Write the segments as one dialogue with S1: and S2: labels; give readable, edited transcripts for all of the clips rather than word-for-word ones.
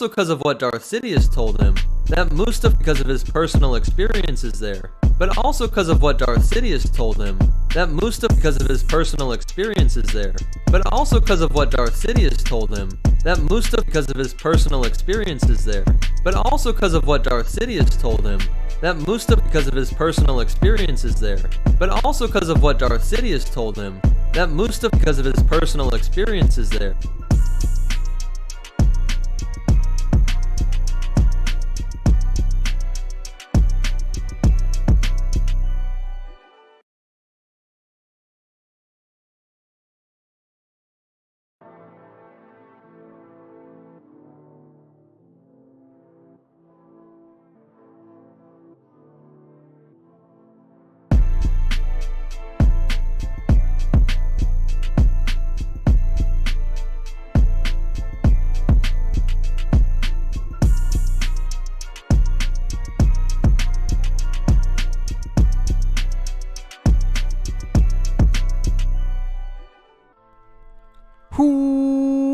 S1: because of what Darth Sidious told him. That Mustafar because of his personal experiences there. But also because of what Darth Sidious told him. That Mustafar because of his personal experiences there. But also because of what Darth Sidious told him. That Mustafar because of his personal experiences there. But also because of what Darth Sidious told him. That Mustafar because of his personal experiences there. But also because of what Darth Sidious told him. That Mustafar because of his personal experiences there.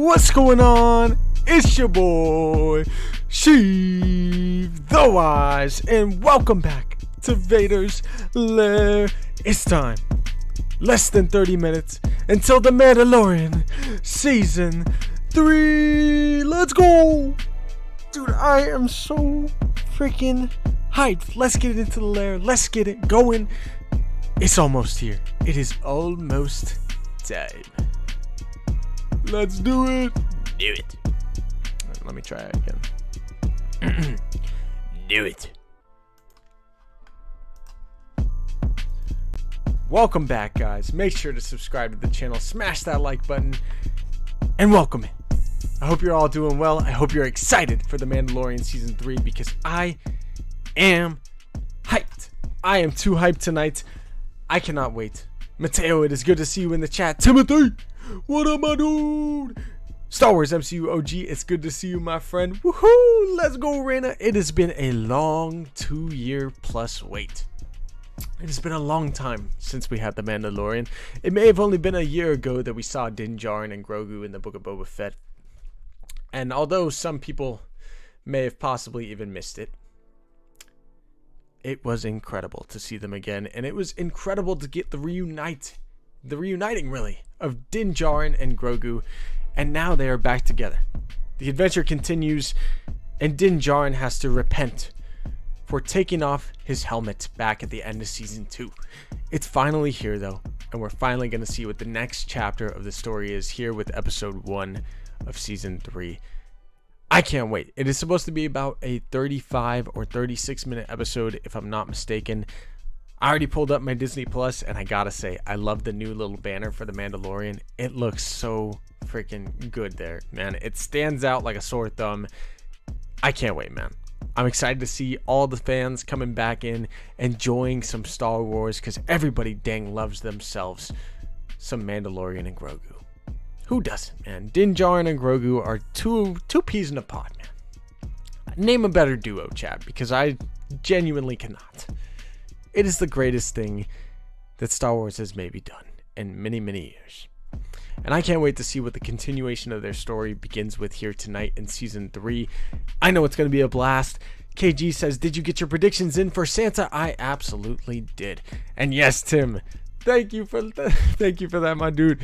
S2: What's going on? It's your boy Sheiv the Wise, and welcome back to Vader's Lair. It's time. Less than 30 minutes until The Mandalorian Season 3. Let's go! Dude, I am so freaking hyped. Let's get into the lair. Let's get it going. It's almost here. It is almost time. Let's do it. Do it. Let me try it again. Do it. Welcome back, guys. Make sure to subscribe to the channel. Smash that like button. And welcome in. I hope you're all doing well. I hope you're excited for The Mandalorian Season 3 because I am hyped. I am too hyped tonight. I cannot wait. Mateo, it is good to see you in the chat. Timothy, what up, my dude? Star Wars MCU OG, it's good to see you, my friend. Woohoo! Let's go, Reina. It has been a long 2-year plus wait. It has been a long time since we had The Mandalorian. It may have only been a year ago that we saw Din Djarin and Grogu in the Book of Boba Fett. And although some people may have possibly even missed it, it was incredible to see them again. And it was incredible to get the reuniting really of Din Djarin and Grogu, and now they are back together. The adventure continues, and Din Djarin has to repent for taking off his helmet back at the end of Season 2. It's finally here though, and we're finally going to see what the next chapter of the story is here with Episode 1 of Season 3. I can't wait. It is supposed to be about a 35 or 36 minute episode if I'm not mistaken. I already pulled up my Disney Plus, and I gotta say, I love the new little banner for The Mandalorian. It looks so freaking good there, man. It stands out like a sore thumb. I can't wait, man. I'm excited to see all the fans coming back in, enjoying some Star Wars, because everybody dang loves themselves some Mandalorian and Grogu. Who doesn't, man? Din Djarin and Grogu are two peas in a pod, man. Name a better duo, chat, because I genuinely cannot. It is the greatest thing that Star Wars has maybe done in many, many years. And I can't wait to see what the continuation of their story begins with here tonight in Season 3. I know it's going to be a blast. KG says, did you get your predictions in for Santa? I absolutely did. And yes, Tim, thank you for that, my dude.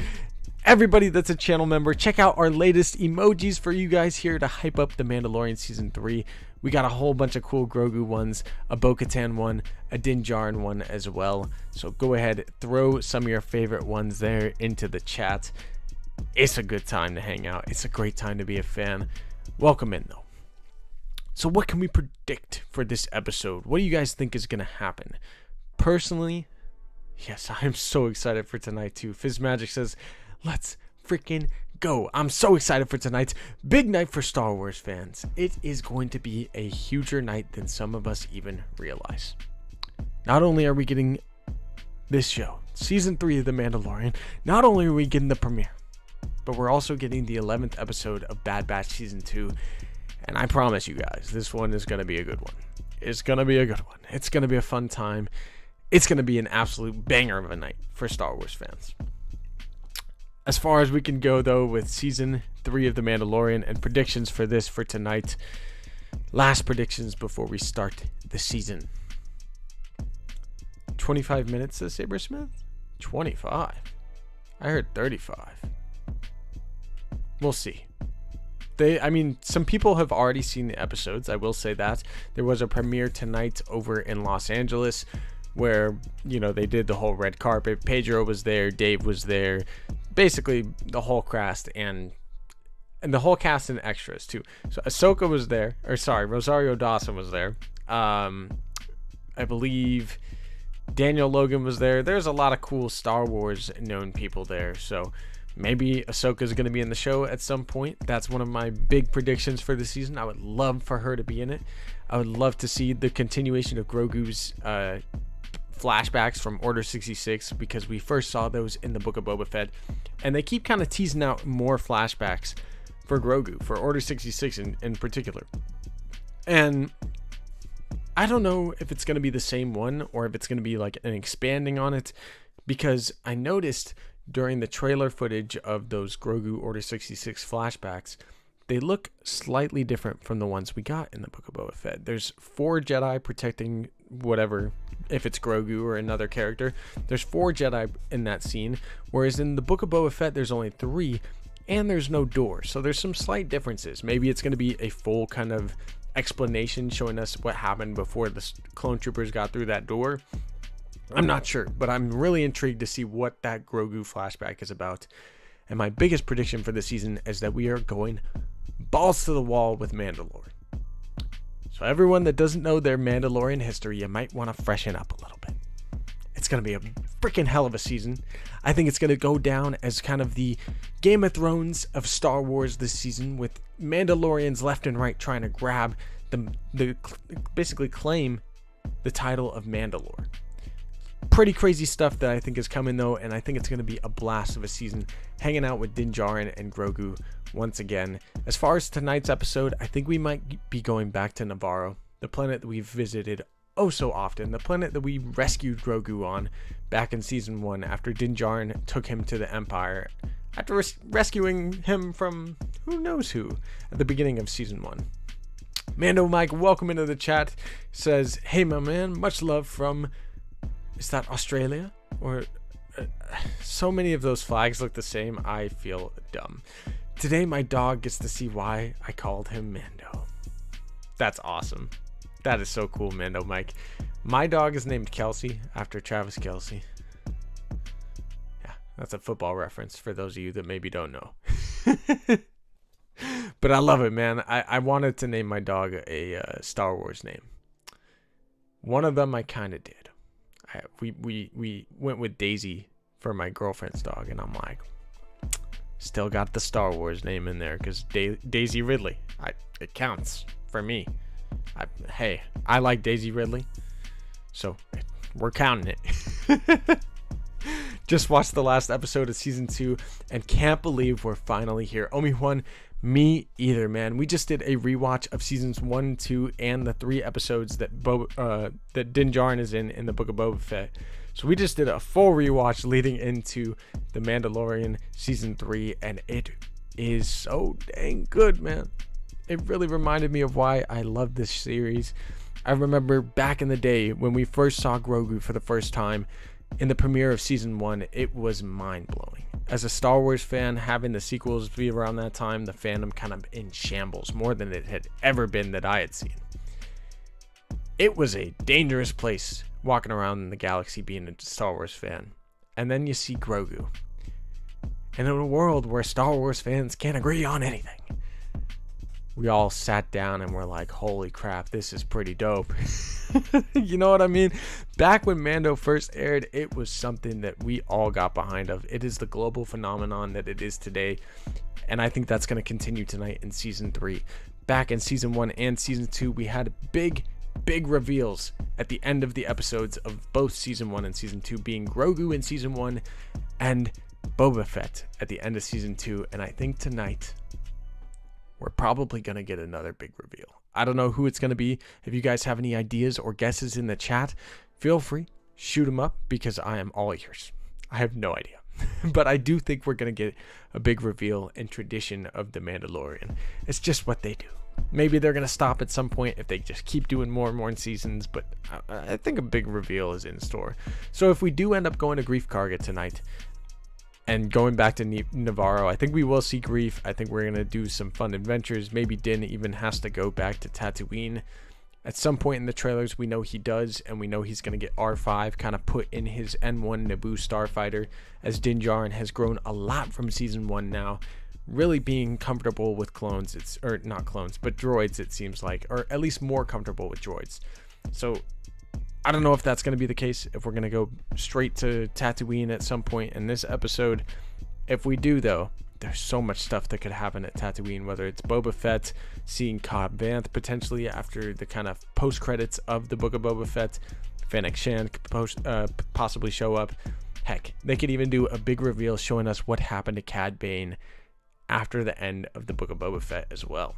S2: Everybody that's a channel member, check out our latest emojis for you guys here to hype up The Mandalorian Season 3. We got a whole bunch of cool Grogu ones, a Bo-Katan one, a Din Djarin one as well. So go ahead, throw some of your favorite ones there into the chat. It's a good time to hang out. It's a great time to be a fan. Welcome in, though. So what can we predict for this episode? What do you guys think is going to happen? Personally, yes, I'm so excited for tonight, too. Fizz Magic says, let's freaking go. I'm so excited for tonight. Big night for Star Wars fans. It is going to be a huger night than some of us even realize. Not only are we getting this show, Season 3 of The Mandalorian, not only are we getting the premiere, but we're also getting the 11th episode of Bad Batch Season 2. And I promise you guys, this one is going to be a good one. It's going to be a good one. It's going to be a fun time. It's going to be an absolute banger of a night for Star Wars fans. as far as we can go, though, with Season 3 of The Mandalorian and predictions for this for tonight. Last predictions before we start the season. 25 minutes, says Sabersmith? 25? I heard 35. We'll see. Some people have already seen the episodes, I will say that. There was a premiere tonight over in Los Angeles where, they did the whole red carpet. Pedro was there, Dave was there, basically the whole cast and the whole cast and extras too. So Ahsoka was there, Rosario Dawson was there. I believe Daniel Logan was there. There's a lot of cool Star Wars known people there, so maybe Ahsoka is going to be in the show at some point. That's one of my big predictions for the season. I would love for her to be in it. I would love to see the continuation of Grogu's flashbacks from Order 66, because we first saw those in the Book of Boba Fett, and they keep kind of teasing out more flashbacks for Grogu, for Order 66 in particular. And I don't know if it's going to be the same one or if it's going to be like an expanding on it, because I noticed during the trailer footage of those Grogu Order 66 flashbacks, they look slightly different from the ones we got in the Book of Boba Fett. There's 4 Jedi protecting whatever, if it's Grogu or another character. There's 4 Jedi in that scene, whereas in the Book of Boba Fett there's only 3, and there's no door. So there's some slight differences. Maybe it's going to be a full kind of explanation showing us what happened before the clone troopers got through that door. I'm not sure, but I'm really intrigued to see what that Grogu flashback is about. And my biggest prediction for the season is that we are going balls to the wall with Mandalore. So everyone that doesn't know their Mandalorian history, you might want to freshen up a little bit. It's going to be a freaking hell of a season. I think it's going to go down as kind of the Game of Thrones of Star Wars this season, with Mandalorians left and right trying to grab basically claim the title of Mandalore. Pretty crazy stuff that I think is coming, though, and I think it's going to be a blast of a season, hanging out with Din Djarin and Grogu once again. As far as tonight's episode, I think we might be going back to Navarro, the planet that we've visited oh so often, the planet that we rescued Grogu on back in Season 1 after Din Djarin took him to the Empire, after rescuing him from who knows who at the beginning of Season 1. Mando Mike, welcome into the chat, says, hey my man, much love from, is that Australia? Or so many of those flags look the same, I feel dumb. Today my dog gets to see why I called him Mando. That's awesome. That is so cool, Mando Mike. My dog is named Kelsey after Travis Kelsey. Yeah, that's a football reference for those of you that maybe don't know. But I love it, man. I wanted to name my dog a Star Wars name. One of them I kind of did. We went with Daisy for my girlfriend's dog, and I'm like, still got the Star Wars name in there because Daisy Ridley. It counts for me. I like Daisy Ridley, so we're counting it. Just watched the last episode of Season 2 and can't believe we're finally here. Omi-Wan, me either, man. We just did a rewatch of Seasons 1, 2, and the 3 episodes that Din Djarin is in the Book of Boba Fett. So we just did a full rewatch leading into The Mandalorian Season 3, and it is so dang good, man. It really reminded me of why I love this series. I remember back in the day when we first saw Grogu for the first time in the premiere of Season 1, it was mind-blowing. As a Star Wars fan, having the sequels be around that time, the fandom kind of in shambles, more than it had ever been that I had seen. It was a dangerous place walking around in the galaxy being a Star Wars fan. And then you see Grogu. And in a world where Star Wars fans can't agree on anything, we all sat down and were like, holy crap, this is pretty dope. You know what I mean? Back when Mando first aired, it was something that we all got behind of. It is the global phenomenon that it is today. And I think that's going to continue tonight in Season 3. Back in Season 1 and Season 2, we had big reveals at the end of the episodes of both Season 1 and Season 2, being Grogu in Season 1 and Boba Fett at the end of Season 2. And I think tonight we're probably going to get another big reveal. I don't know who it's going to be. If you guys have any ideas or guesses in the chat, feel free, shoot them up, because I am all ears. I have no idea. But I do think we're going to get a big reveal in tradition of The Mandalorian. It's just what they do. Maybe they're going to stop at some point if they just keep doing more and more in seasons, but I think a big reveal is in store. So if we do end up going to Grief Karga tonight and going back to Navarro, I think we will see Grief. I think we're going to do some fun adventures. Maybe Din even has to go back to Tatooine. At some point in the trailers, we know he does, and we know he's going to get R5 kind of put in his N1 Naboo starfighter, as Din Djarin has grown a lot from season 1 now, really being comfortable with clones, or not clones, but droids, it seems like, or at least more comfortable with droids. So I don't know if that's going to be the case, if we're going to go straight to Tatooine at some point in this episode. If we do, though, there's so much stuff that could happen at Tatooine, whether it's Boba Fett, seeing Cobb Vanth potentially after the kind of post-credits of the Book of Boba Fett, Fennec Shand could possibly show up. Heck, they could even do a big reveal showing us what happened to Cad Bane after the end of the Book of Boba Fett as well.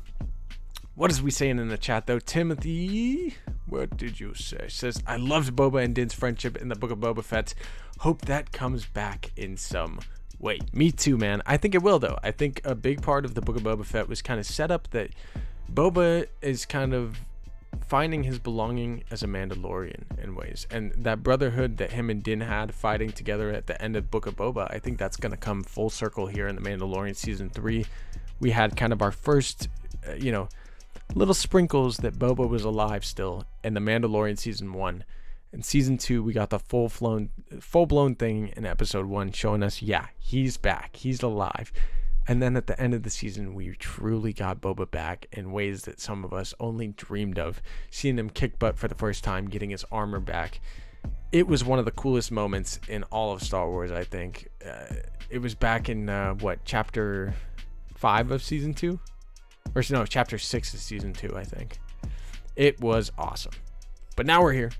S2: What is we saying in the chat though? Timothy, what did you say? Says, I loved Boba and Din's friendship in the Book of Boba Fett. Hope that comes back in some way. Me too, man. I think it will though. I think a big part of the Book of Boba Fett was kind of set up that Boba is kind of finding his belonging as a Mandalorian in ways, and that brotherhood that him and Din had fighting together at the end of Book of Boba, I think that's going to come full circle here in the Mandalorian season 3. We had kind of our first little sprinkles that Boba was alive still in the Mandalorian season 1. In season 2, we got the full-blown thing in episode 1 showing us, yeah, he's back, he's alive. And then at the end of the season, we truly got Boba back in ways that some of us only dreamed of. Seeing him kick butt for the first time, getting his armor back. It was one of the coolest moments in all of Star Wars, I think. It was back in, chapter 5 of season 2? Or no, chapter 6 of season 2, I think. It was awesome. But now we're here.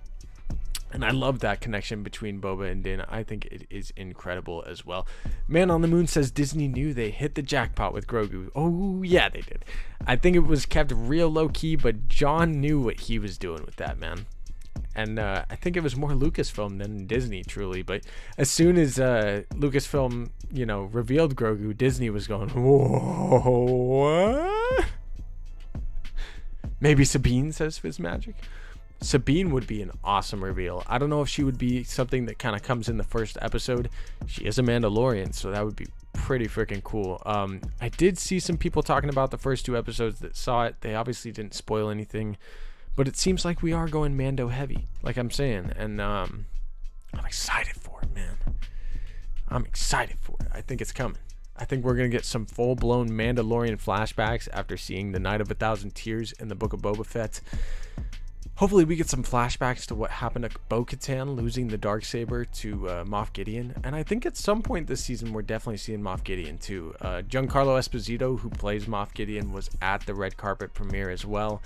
S2: And I love that connection between Boba and Din. I think it is incredible as well. Man on the Moon says Disney knew they hit the jackpot with Grogu. Oh, yeah, they did. I think it was kept real low-key, but John knew what he was doing with that, man. And I think it was more Lucasfilm than Disney, truly. But as soon as Lucasfilm, revealed Grogu, Disney was going, whoa, what? Maybe Sabine, says Fizzmagic. Sabine would be an awesome reveal. I don't know if she would be something that kind of comes in the first episode. She is a Mandalorian, so that would be pretty freaking cool. I did see some people talking about the first 2 episodes that saw it. They obviously didn't spoil anything, but it seems like we are going Mando heavy, like I'm saying, and I'm excited for it, man. I'm excited for it. I think it's coming. I think we're going to get some full-blown Mandalorian flashbacks after seeing the Night of 1,000 Tears in the Book of Boba Fett. Hopefully we get some flashbacks to what happened to Bo-Katan losing the Darksaber to Moff Gideon. And I think at some point this season we're definitely seeing Moff Gideon too. Giancarlo Esposito, who plays Moff Gideon, was at the red carpet premiere as well.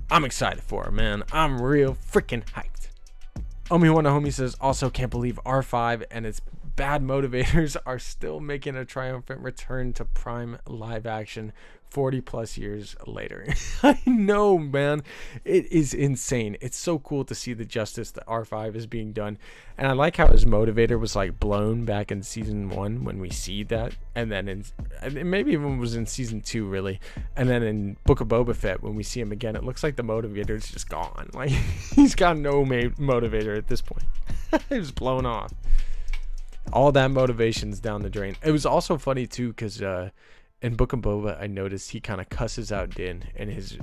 S2: I'm excited for her, man. I'm real freaking hyped. Omi1 Homie says, also can't believe R5 and its bad motivators are still making a triumphant return to prime live action 40 plus years later. I know, man. It is insane. It's so cool to see the justice that R5 is being done. And I like how his motivator was like blown back in season 1 when we see that. And then maybe even was in season 2 really. And then in Book of Boba Fett when we see him again, it looks like the motivator is just gone. Like he's got no motivator at this point. It was blown off. All that motivation's down the drain. It was also funny too because in Book of Boba, I noticed he kind of cusses out Din, and his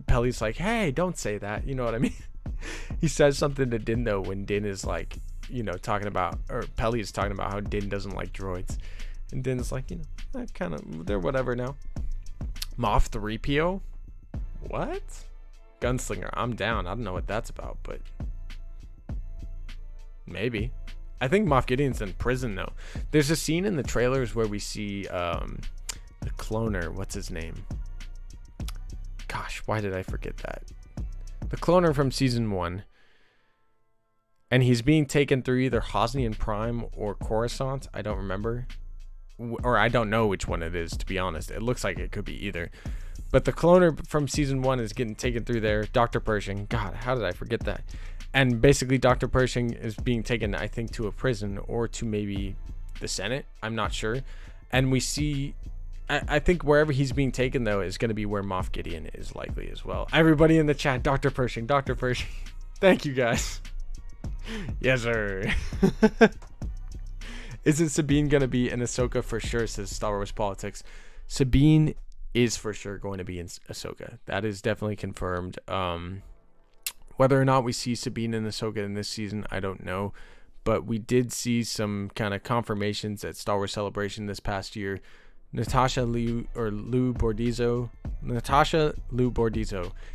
S2: Pelly's like, "Hey, don't say that." You know what I mean? He says something to Din though when Din is like, talking about, or Pelly is talking about how Din doesn't like droids, and Din's like, that kind of, they're whatever now. Moff 3PO, what? Gunslinger, I'm down. I don't know what that's about, but maybe. I think Moff Gideon's in prison though. There's a scene in the trailers where we see the cloner, what's his name? Gosh, why did I forget that? The cloner from season 1. And he's being taken through either Hosnian Prime or Coruscant. I don't remember. Or I don't know which one it is, to be honest. It looks like it could be either. But the cloner from season 1 is getting taken through there. Dr. Pershing. God, how did I forget that? And basically Dr. Pershing is being taken, I think, to a prison or to maybe the Senate. I'm not sure. And we see, I think wherever he's being taken, though, is going to be where Moff Gideon is likely as well. Everybody in the chat, Dr. Pershing. Thank you, guys. Yes, sir. Isn't Sabine going to be in Ahsoka for sure, says Star Wars Politics. Sabine is for sure going to be in Ahsoka. That is definitely confirmed. Whether or not we see Sabine and Ahsoka in this season, I don't know. But we did see some kind of confirmations at Star Wars Celebration this past year. Natasha Liu Bordizzo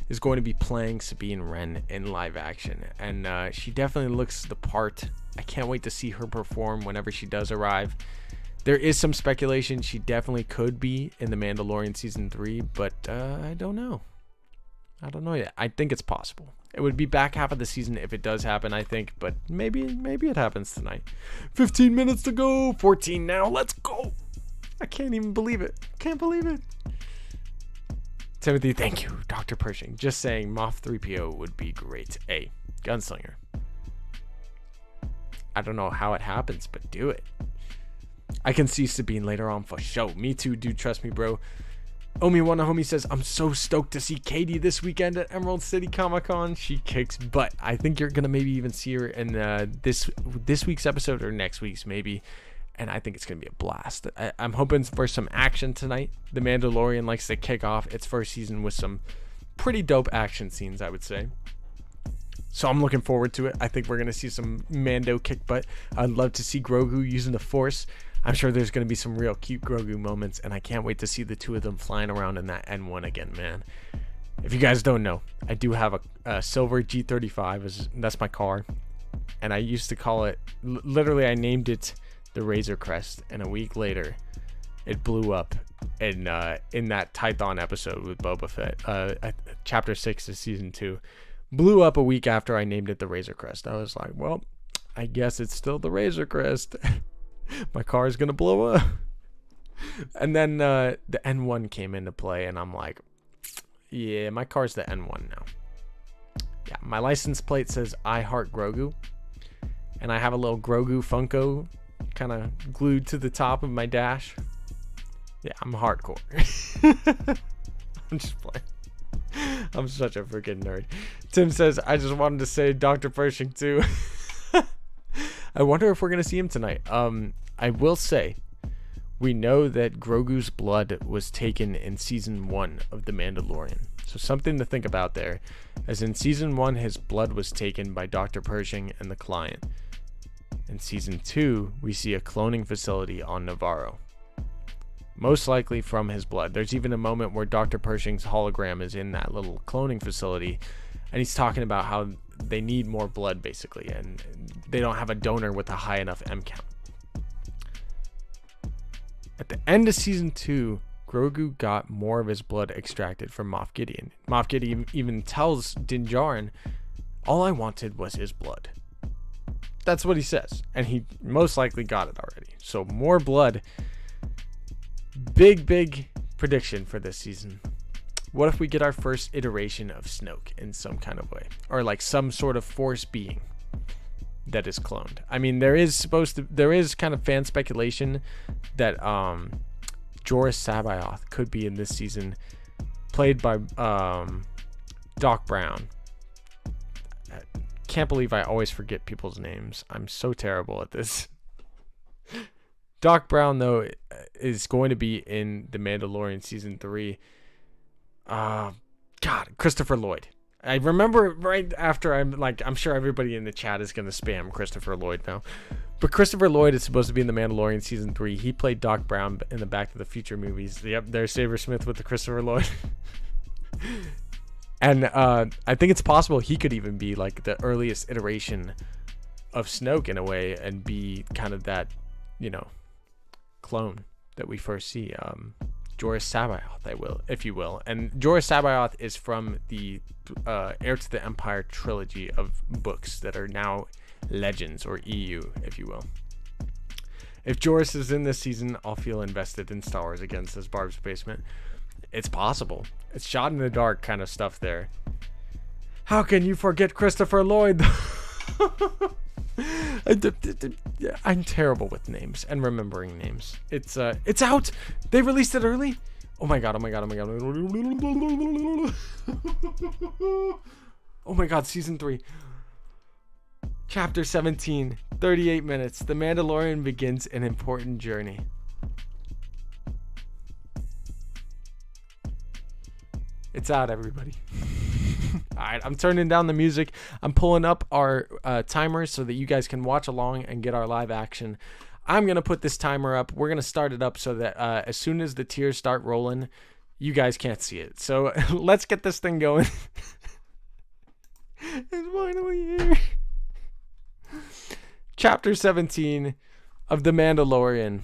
S2: is going to be playing Sabine Wren in live action. And she definitely looks the part. I can't wait to see her perform whenever she does arrive. There is some speculation she definitely could be in The Mandalorian Season 3, but I don't know. I don't know yet. I think it's possible. It would be back half of the season if it does happen, I think, but maybe it happens tonight. 15 minutes to go. 14 now. Let's go. I can't even believe it. Can't believe it. Timothy, thank you. Dr. Pershing. Just saying Moff 3PO would be great. Hey, gunslinger. I don't know how it happens, but do it. I can see Sabine later on for sure. Me too, dude. Trust me, bro. Omi Wanna Homie says, I'm so stoked to see Katie this weekend at Emerald City Comic Con. She kicks butt. I think you're going to maybe even see her in this week's episode or next week's maybe. And I think it's going to be a blast. I'm hoping for some action tonight. The Mandalorian likes to kick off its first season with some pretty dope action scenes, I would say. So I'm looking forward to it. I think we're going to see some Mando kick butt. I'd love to see Grogu using the Force. I'm sure there's going to be some real cute Grogu moments, and I can't wait to see the two of them flying around in that N1 again, man. If you guys don't know, I do have a silver G35. That's my car, and I used to call it, literally I named it the Razor Crest, and a week later, it blew up in that Tython episode with Boba Fett, Chapter 6 of Season 2. Blew up a week after I named it the Razor Crest. I was like, well, I guess it's still the Razor Crest. My car is gonna blow up. And then the N1 came into play, and I'm like, yeah, my car's the N1 now. Yeah, my license plate says I Heart Grogu, and I have a little Grogu Funko kind of glued to the top of my dash. Yeah, I'm hardcore. I'm just playing. I'm such a freaking nerd. Tim says, I just wanted to say Dr. Pershing too. I wonder if we're going to see him tonight. I will say, we know that Grogu's blood was taken in Season 1 of The Mandalorian. So something to think about there. As in Season 1, his blood was taken by Dr. Pershing and the client. In Season 2, we see a cloning facility on Navarro. Most likely from his blood. There's even a moment where Dr. Pershing's hologram is in that little cloning facility, and he's talking about how they need more blood, basically, and they don't have a donor with a high enough M count. At the end of Season 2, Grogu got more of his blood extracted from Moff Gideon. Moff Gideon even tells Din Djarin, all I wanted was his blood. That's what he says, and he most likely got it already. So more blood. Big prediction for this season. What if we get our first iteration of Snoke in some kind of way, or like some sort of Force being that is cloned? I mean, there is kind of fan speculation that Joruus Sabaoth could be in this season, played by Doc Brown. I can't believe I always forget people's names. I'm so terrible at this. Doc Brown, though, is going to be in The Mandalorian Season 3. God, Christopher Lloyd. I remember right after I'm sure everybody in the chat is going to spam Christopher Lloyd now. But Christopher Lloyd is supposed to be in The Mandalorian Season 3. He played Doc Brown in the Back to the Future movies. Yep, there's Saber Smith with the Christopher Lloyd. And I think it's possible he could even be like the earliest iteration of Snoke in a way, and be kind of that, clone that we first see. Joruus Sabaoth, if you will. And Joruus Sabaoth is from the Heir to the Empire trilogy of books that are now Legends, or EU, if you will. If Joruus is in this season, I'll feel invested in Star Wars again, says Barb's Basement. It's possible. It's shot in the dark kind of stuff there. How can you forget Christopher Lloyd? I'm terrible with names and remembering names. It's out. They released it early. Oh my god. Oh my god. Oh my god. Oh my god. Season 3. Chapter 17. 38 minutes. The Mandalorian begins an important journey. It's out, everybody. Alright, I'm turning down the music. I'm pulling up our timer so that you guys can watch along and get our live action. I'm going to put this timer up. We're going to start it up so that as soon as the tears start rolling, you guys can't see it. So let's get this thing going. It's finally here. Chapter 17 of The Mandalorian.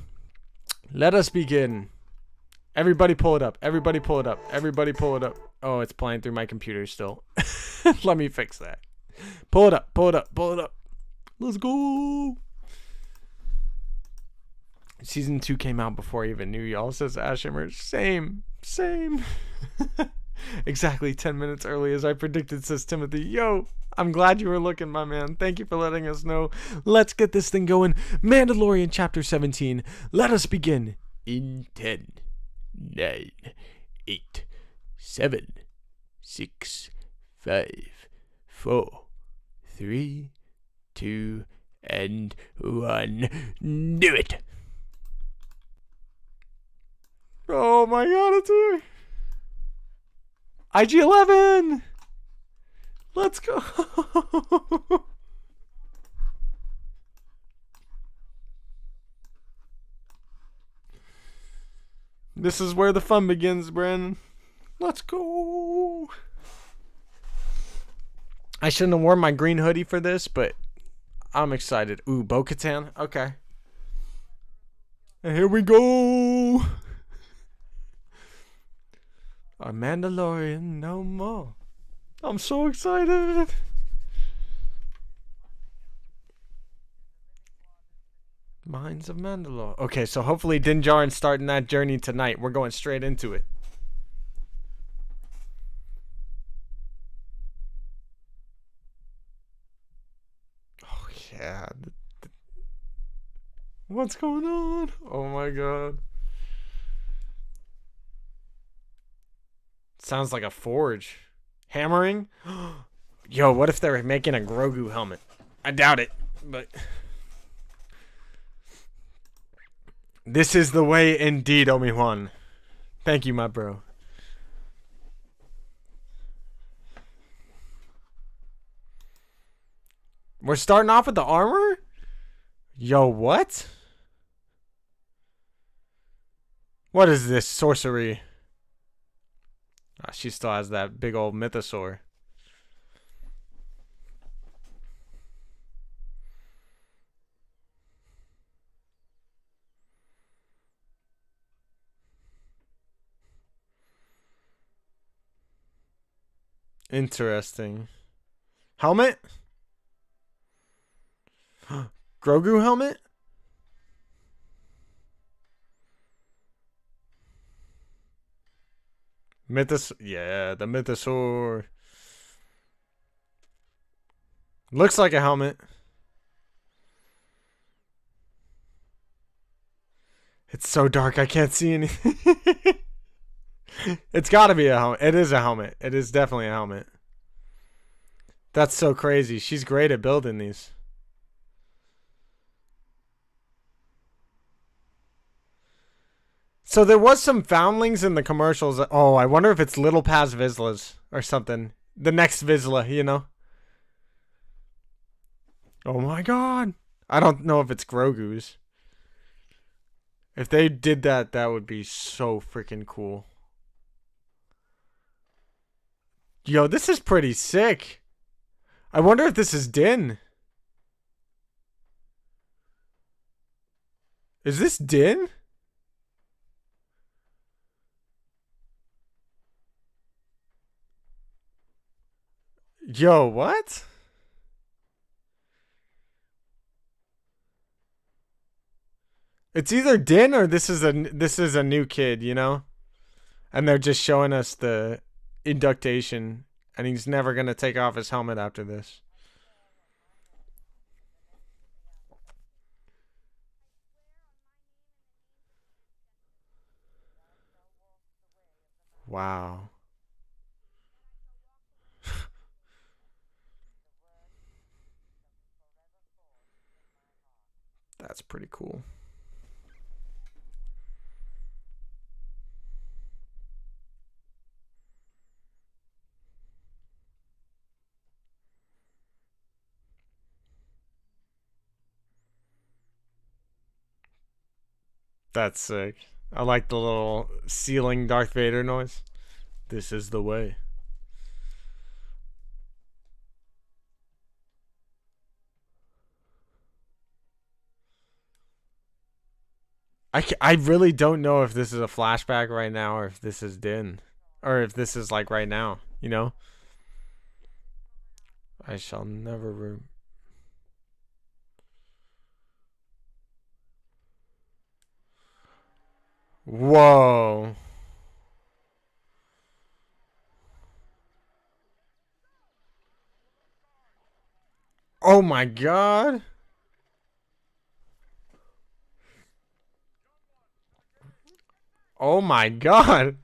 S2: Let us begin. Everybody pull it up. Everybody pull it up. Everybody pull it up. Oh, it's playing through my computer still. Let me fix that. Pull it up. Pull it up. Pull it up. Let's go. Season 2 came out before I even knew y'all, says Ashimmer. Same. Exactly 10 minutes early as I predicted, says Timothy. Yo, I'm glad you were looking, my man. Thank you for letting us know. Let's get this thing going. Mandalorian Chapter 17. Let us begin in 10, 9, 8, 7, 6, 5, 4, 3, 2, and 1. Do it. Oh my god, it's here. IG-11. Let's go. This is where the fun begins, Brandon. Let's go. I shouldn't have worn my green hoodie for this, but I'm excited. Ooh, Bo-Katan. Okay. And here we go. A Mandalorian no more. I'm so excited. Mines of Mandalore. Okay, so hopefully Din Djarin's starting that journey tonight. We're going straight into it. Oh, yeah. What's going on? Oh, my God. Sounds like a forge. Hammering? Yo, what if they're making a Grogu helmet? I doubt it, but... This is the way indeed, Obi-Wan. Thank you, my bro. We're starting off with the armor? Yo, what? What is this sorcery? Ah, she still has that big old mythosaur. Interesting. Helmet? Grogu helmet? Yeah, the mythosaur. Looks like a helmet. It's so dark I can't see anything. It's got to be a helmet. It is a helmet. It is definitely a helmet. That's so crazy. She's great at building these. So there was some foundlings in the commercials. Oh, I wonder if it's Little Paz Vizslas or something. The next Vizsla, you know? Oh my god. I don't know if it's Grogu's. If they did that, that would be so freaking cool. Yo, this is pretty sick. I wonder if this is Din. Is this Din? Yo, what? It's either Din or this is a new kid, you know? And they're just showing us the induction, and he's never gonna take off his helmet after this. Wow. That's pretty cool. That's sick. I like the little ceiling Darth Vader noise. This is the way. I really don't know if this is a flashback right now or if this is Din. Or if this is like right now, you know? I shall never. Whoa. Oh my god. Oh my god.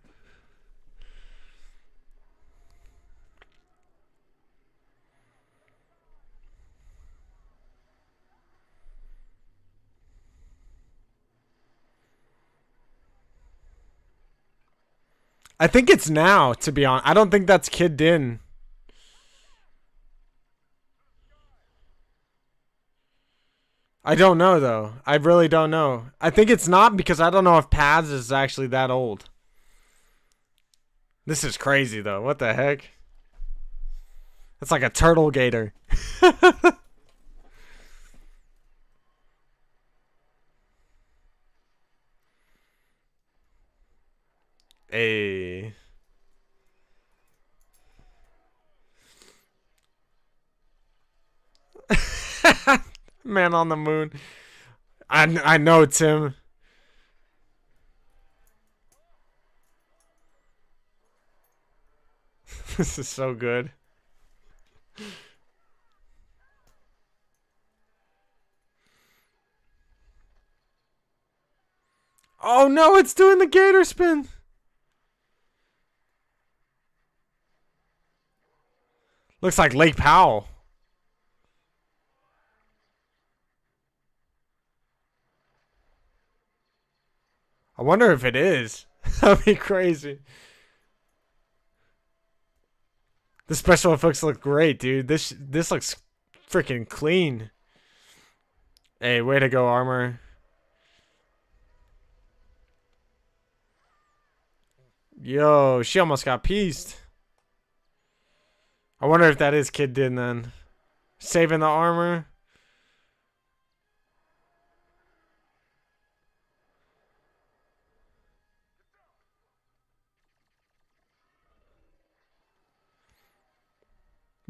S2: I think it's now, to be honest. I don't think that's Kid Din. I don't know, though. I really don't know. I think it's not because I don't know if Paz is actually that old. This is crazy, though. What the heck? It's like a turtle gator. Hey. Man on the moon. I know, Tim. This is so good. Oh no, it's doing the gator spin. Looks like Lake Powell. I wonder if it is. That'd be crazy. The special effects look great, dude. This looks freaking clean. Hey, way to go, Armor. Yo, she almost got pieced. I wonder if that is Kid Din then. Saving the armor.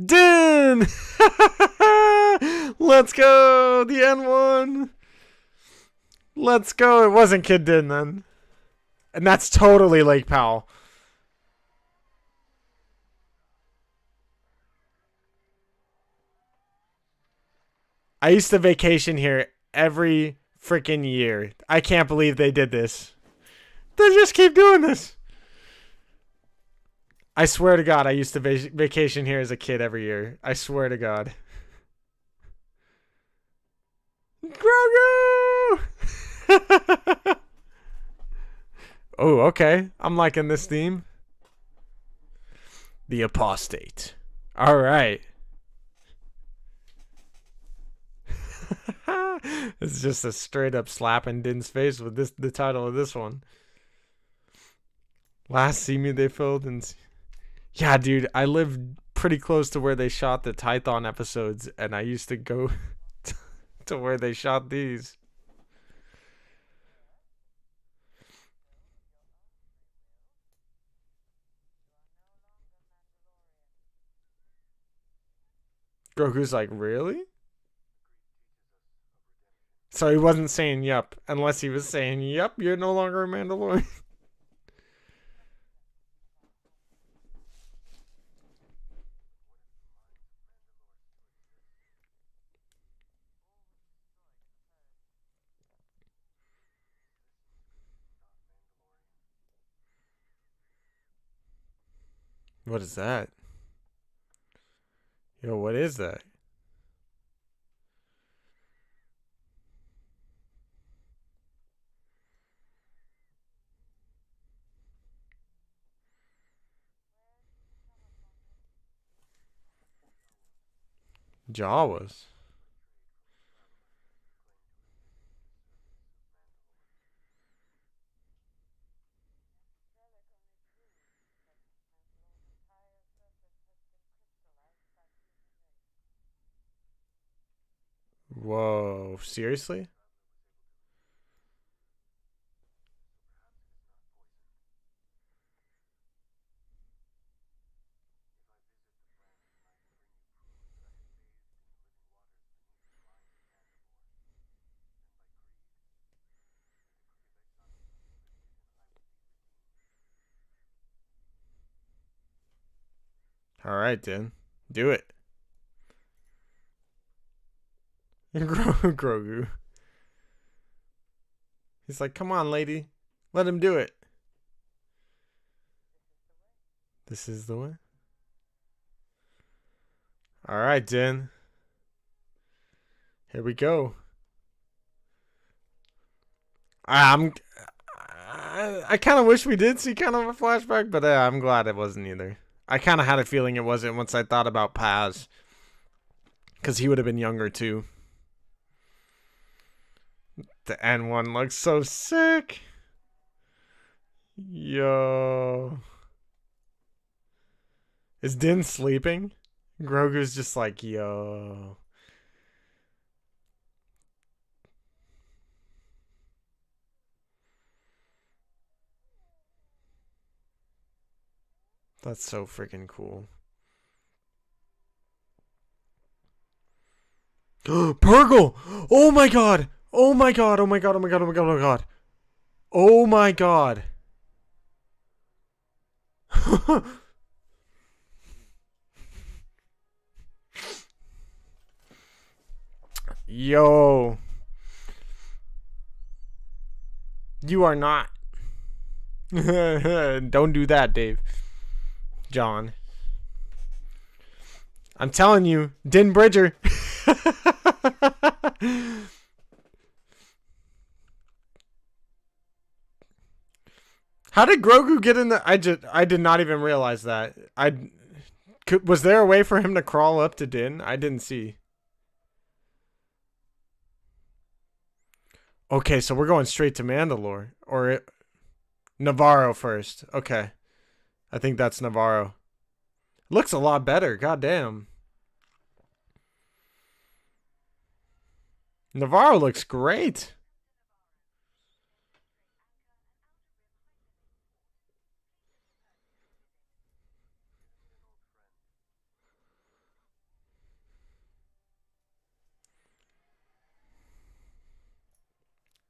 S2: Din! Let's go! The N1! Let's go! It wasn't Kid Din then. And that's totally Lake Powell. I used to vacation here every freaking year. I can't believe they did this. They just keep doing this. I swear to God, I used to vacation here as a kid every year. I swear to God. Grogu! Oh, okay. I'm liking this theme. The Apostate. All right. It's just a straight up slap in Din's face with the title of this one. Last See Me they filmed and yeah, dude, I lived pretty close to where they shot the Tython episodes, and I used to go to where they shot these. Grogu's like, really? So he wasn't saying yup, unless he was saying, yup, you're no longer a Mandalorian. What is that? Yo, what is that? Jawas. Whoa, seriously? All right, then. Do it. Grogu. He's like, come on, lady. Let him do it. This is the way. All right, Din. Here we go. I kind of wish we did see kind of a flashback, but I'm glad it wasn't either. I kind of had a feeling it wasn't once I thought about Paz. Because he would have been younger too. The N1 looks so sick. Yo. Is Din sleeping? Grogu's just like, yo. That's so freaking cool. Purgle! Oh my god! Oh my god! Oh my god! Oh my god! Oh my god! Oh my god! Oh my god! Yo. You are not. Don't do that, Dave. John. I'm telling you, Din Bridger. How did Grogu get in the? I did not even realize that. Was there a way for him to crawl up to Din? I didn't see. Okay, so we're going straight to Mandalore or Navarro first. Okay, I think that's Navarro. Looks a lot better. Goddamn. Navarro looks great.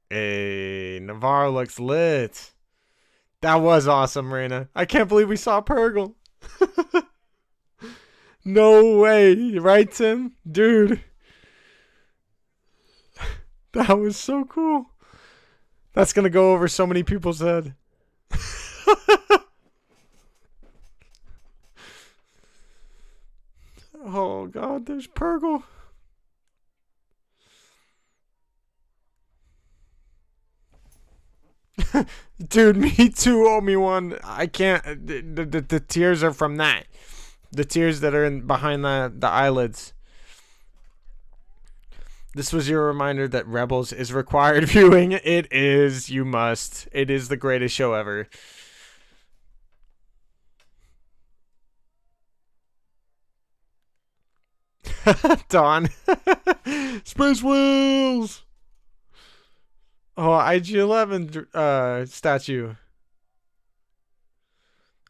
S2: Hey, Navarro looks lit. That was awesome, Reina. I can't believe we saw Purgle. No way. Right, Tim? Dude. That was so cool. That's going to go over so many people's head. Oh, God. There's Purgle. Dude, me too, Obi-Wan. I can't. The tears are from that. The tears that are behind the eyelids. This was your reminder that Rebels is required viewing. It is. You must. It is the greatest show ever. Dawn. Space Wheels. Oh, IG-11 statue.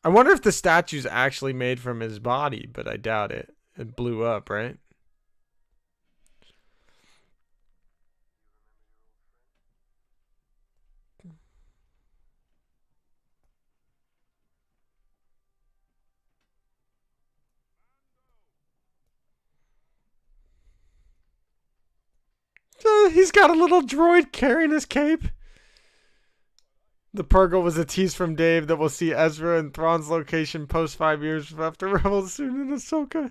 S2: I wonder if the statue's actually made from his body, but I doubt it. It blew up, right? He's got a little droid carrying his cape. The Purgle was a tease from Dave that we'll see Ezra and Thrawn's location post 5 years after Rebels soon in Ahsoka.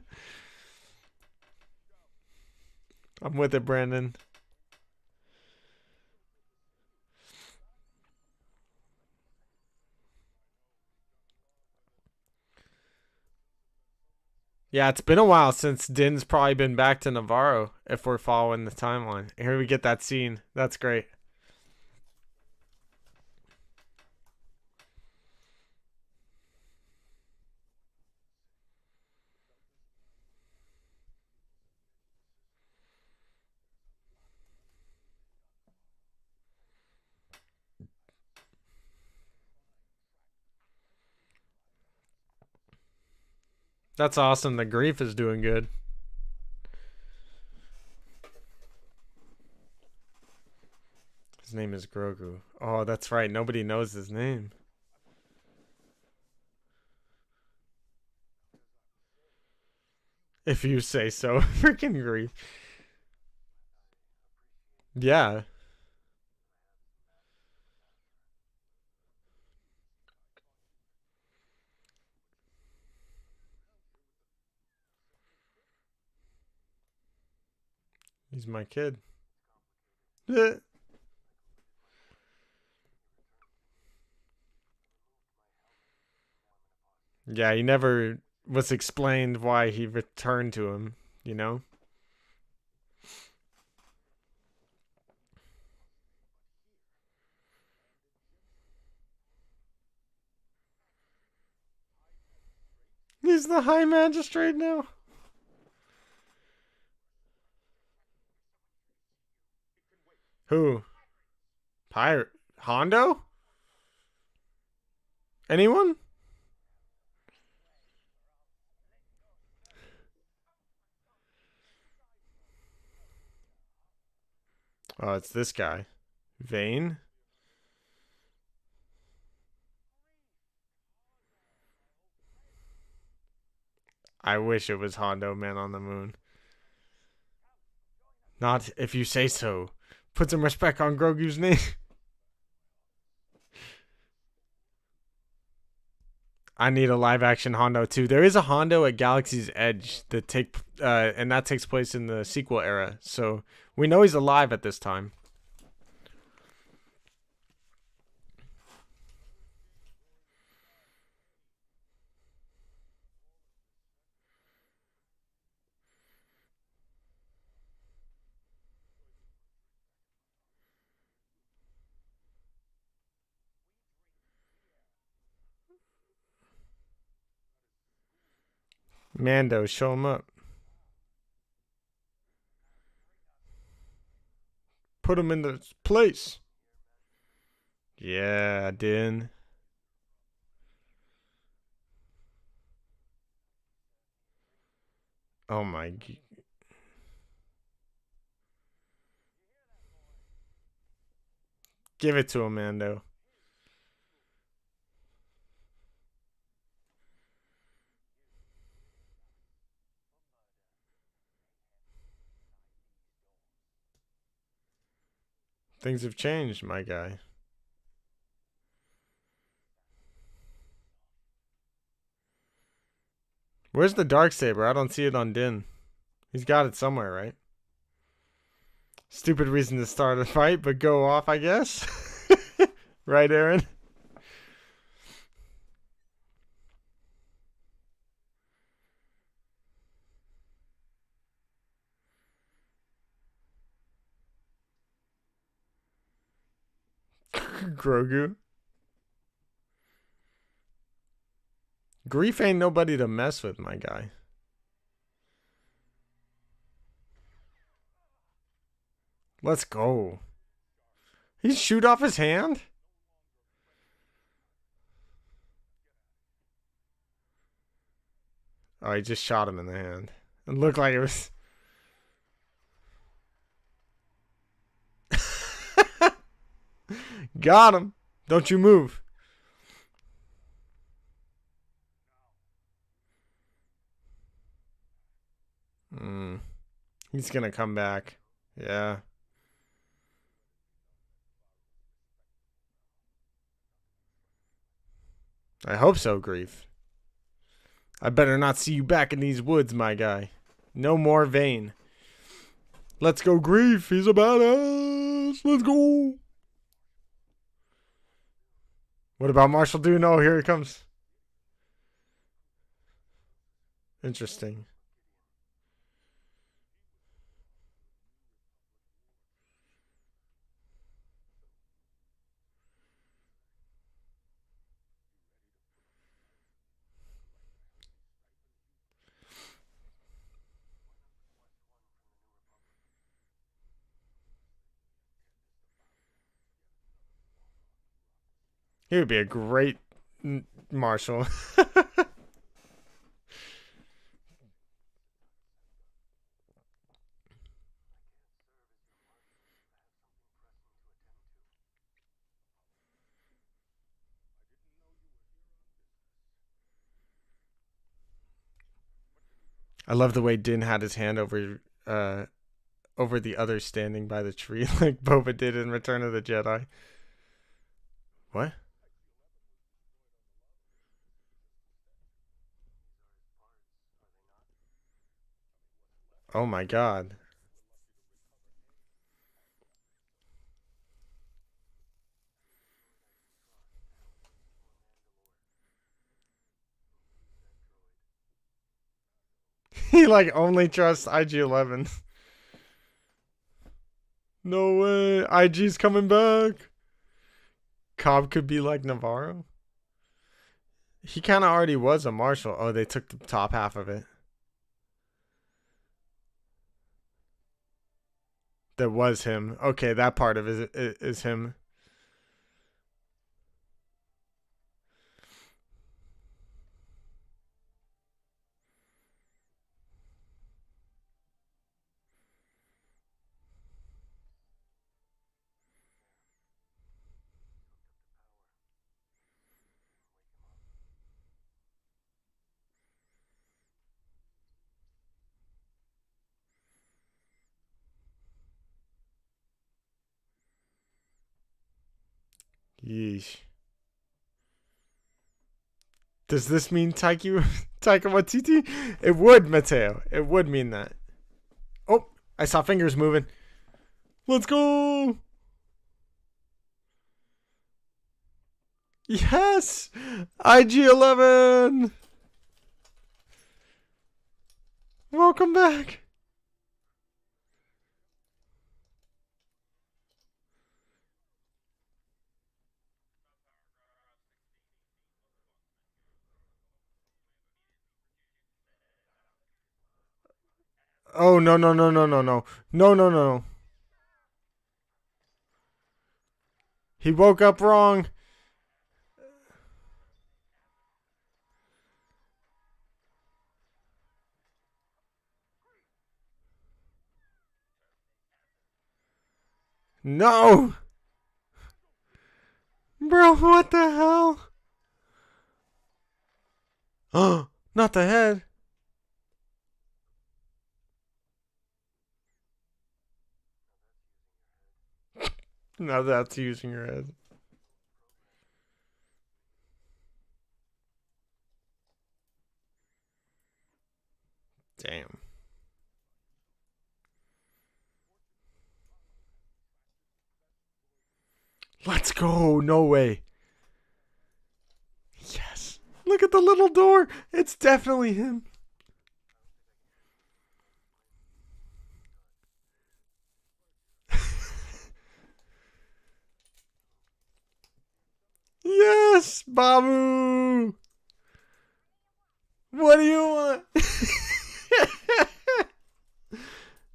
S2: I'm with it, Brandon. Yeah, it's been a while since Din's probably been back to Navarro, if we're following the timeline. Here we get that scene. That's great. That's awesome. The grief is doing good. His name is Grogu. Oh, that's right. Nobody knows his name. If you say so. Freaking grief. Yeah. He's my kid. Yeah, he never was explained why he returned to him, you know? He's the High Magistrate now. Who? Pirate? Hondo? Anyone? Oh, it's this guy. Vane? I wish it was Hondo, Man on the Moon. Not if you say so. Put some respect on Grogu's name. I need a live action Hondo too. There is a Hondo at Galaxy's Edge and that takes place in the sequel era. So we know he's alive at this time. Mando, show him up. Put him in the place. Yeah, Din. Oh my. Give it to him, Mando. Things have changed, my guy. Where's the Darksaber? I don't see it on Din. He's got it somewhere, right? Stupid reason to start a fight, but go off, I guess. Right, Aaron? Grogu. Grief ain't nobody to mess with, my guy. Let's go. He shoot off his hand? Oh, he just shot him in the hand. It looked like it was... Got him. Don't you move. He's gonna come back. Yeah. I hope so, Grief. I better not see you back in these woods, my guy. No more Vane. Let's go, Grief. He's a badass. Let's go. What about Marshall Dune? Oh, here he comes. Interesting. He would be a great Marshal. I love the way Din had his hand over the others standing by the tree like Boba did in Return of the Jedi. What? Oh my god. He like only trusts IG-11. No way. IG's coming back. Cobb could be like Navarro. He kind of already was a Marshal. Oh, they took the top half of it. That was him. Okay, that part of it is him. Yeesh. Does this mean Taika Waititi? It would, Mateo. It would mean that. Oh, I saw fingers moving. Let's go. Yes. IG-11. Welcome back. Oh, no, no, no, no, no, no. No, no, no. He woke up wrong. No. Bro, what the hell? Oh, not the head. No, that's using your head. Damn. Let's go. No way. Yes. Look at the little door. It's definitely him. Yes, Babu. What do you want?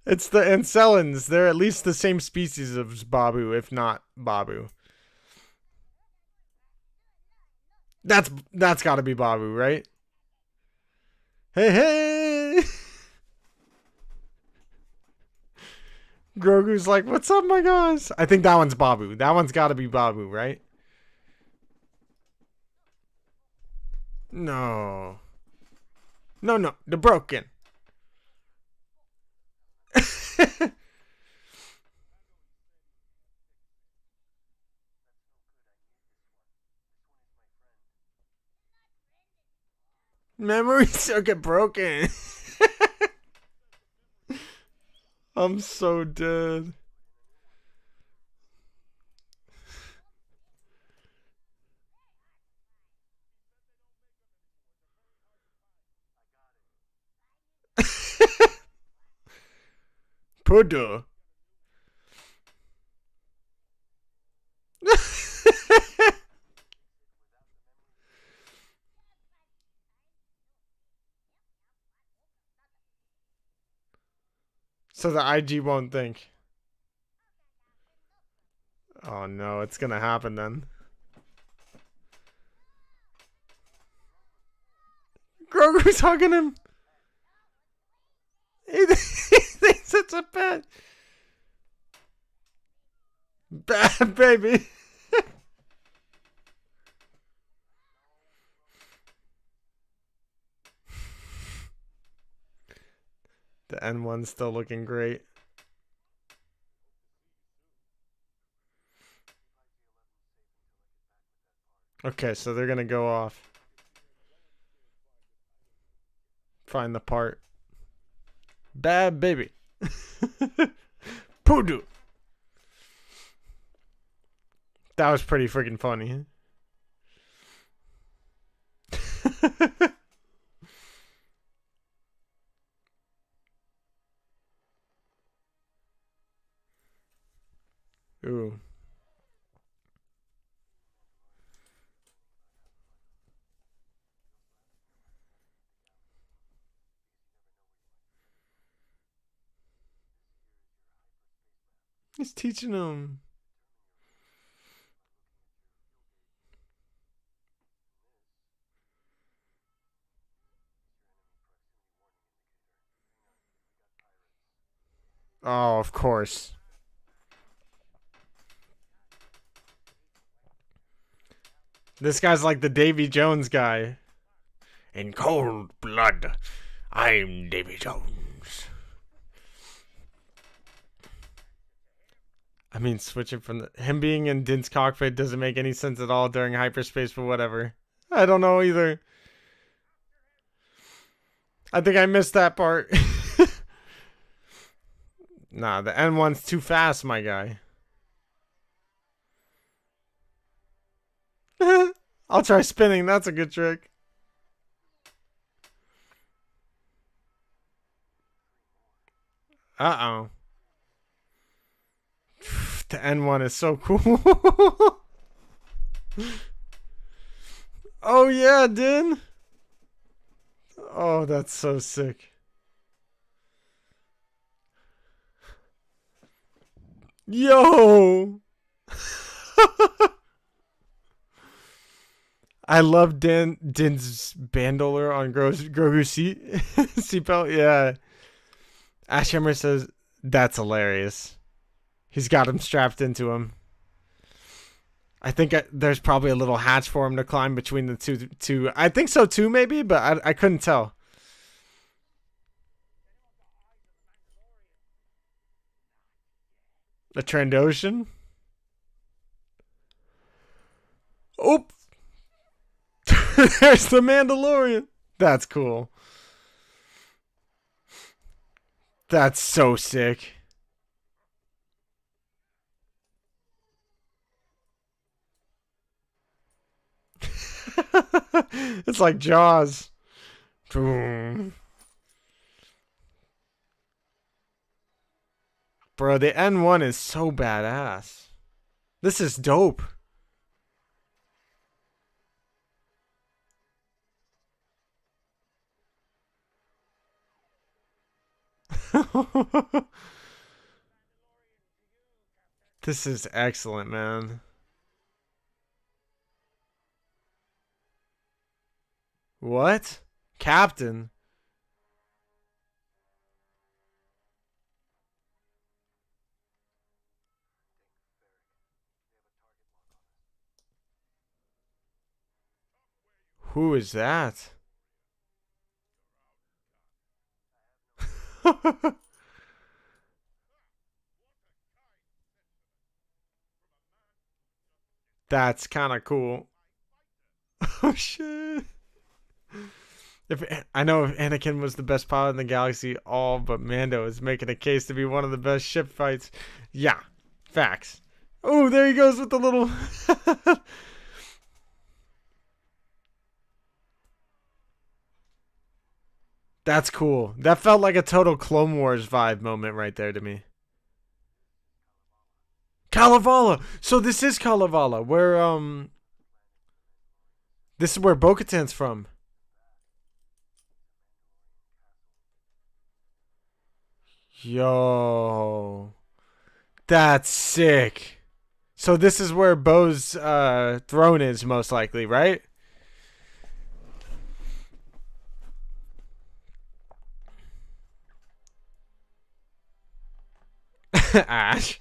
S2: It's the Ancelans. They're at least the same species of Babu, if not Babu. That's got to be Babu, right? Hey, hey. Grogu's like, what's up, my guys? I think that one's Babu. That one's got to be Babu, right? No. No, no. They're broken. Memory circuit broken. I'm so dead. Pudu. So the IG won't think. Oh no, it's gonna happen then. Grogu's hugging him. He thinks it's a pet. Bad baby. The N1's still looking great. Okay, so they're gonna go off. Find the part. Bad baby. Pudu. That was pretty freaking funny. Ooh. He's teaching him. Oh, of course. This guy's like the Davy Jones guy. In cold blood, I'm Davy Jones. I mean, switching from him being in Din's cockpit doesn't make any sense at all during hyperspace, but whatever. I don't know either. I think I missed that part. Nah, the N1's too fast, my guy. I'll try spinning. That's a good trick. Uh-oh. The N1 is so cool. Oh, yeah, Din. Oh, that's so sick. Yo. I love Din's bandolier on Grogu's seatbelt. Yeah. Ash Hammer says that's hilarious. He's got him strapped into him. I think there's probably a little hatch for him to climb between the two. I think so too, maybe, but I couldn't tell. A Trandoshan? Oh! There's the Mandalorian. That's cool. That's so sick. It's like Jaws. Bro, the N1 is so badass. This is dope. This is excellent, man. What? Captain? Who is that? That's kind of cool. Oh, shit. If I know if Anakin was the best pilot in the galaxy, all but Mando is making a case to be one of the best ship fights. Yeah, facts. Oh, there he goes with the little. That's cool. That felt like a total Clone Wars vibe moment right there to me. Kalevala. So this is Kalevala, where this is where Bo-Katan's from. Yo, that's sick. So this is where Bo's throne is most likely, right? Ash.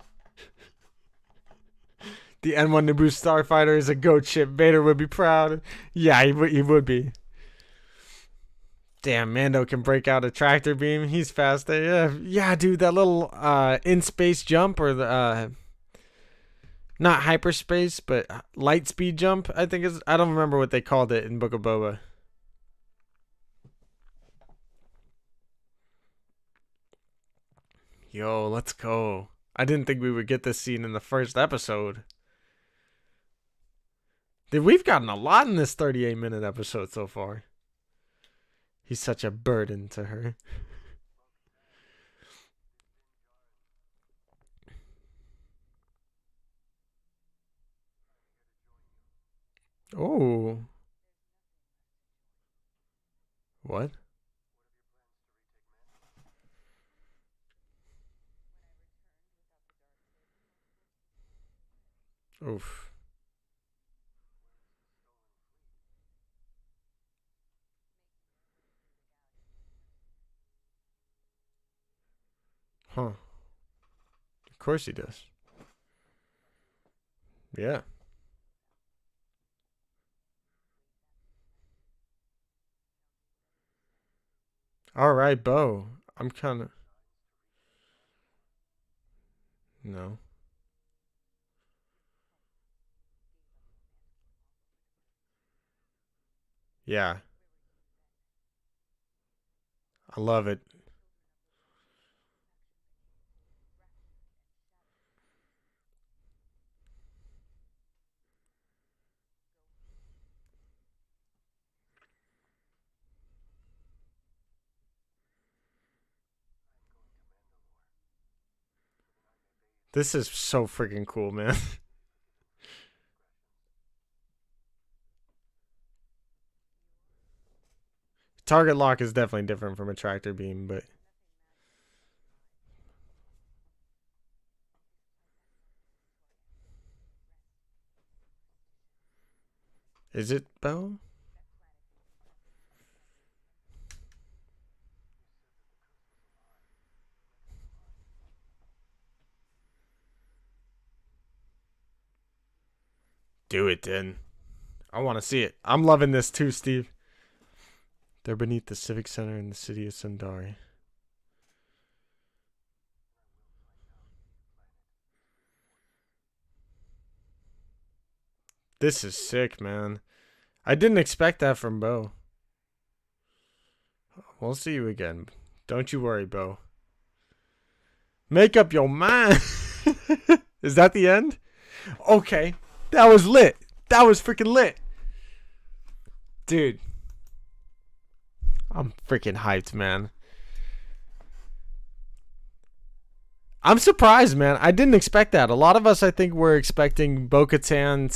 S2: The N1 Naboo starfighter is a goat ship. Vader would be proud. Yeah, he would be. Damn, Mando can break out a tractor beam. He's fast. Yeah, dude, that little in space jump or the not hyperspace, but light speed jump. I think is. I don't remember what they called it in Book of Boba. Yo, let's go. I didn't think we would get this scene in the first episode. Dude, we've gotten a lot in this 38-minute episode so far. He's such a burden to her. Oh. What? Oof. Huh. Of course he does. Yeah. All right, Bo. I'm kind of... No. Yeah. I love it. This is so freaking cool, man. Target lock is definitely different from a tractor beam, but... Is it, Bo? Do it, then. I want to see it. I'm loving this too, Steve. They're beneath the Civic Center in the city of Sundari. This is sick, man. I didn't expect that from Bo. We'll see you again. Don't you worry, Bo. Make up your mind. Is that the end? Okay. That was lit. That was freaking lit. Dude. I'm freaking hyped, man. I'm surprised, man. I didn't expect that. A lot of us, I think, were expecting Bo-Katan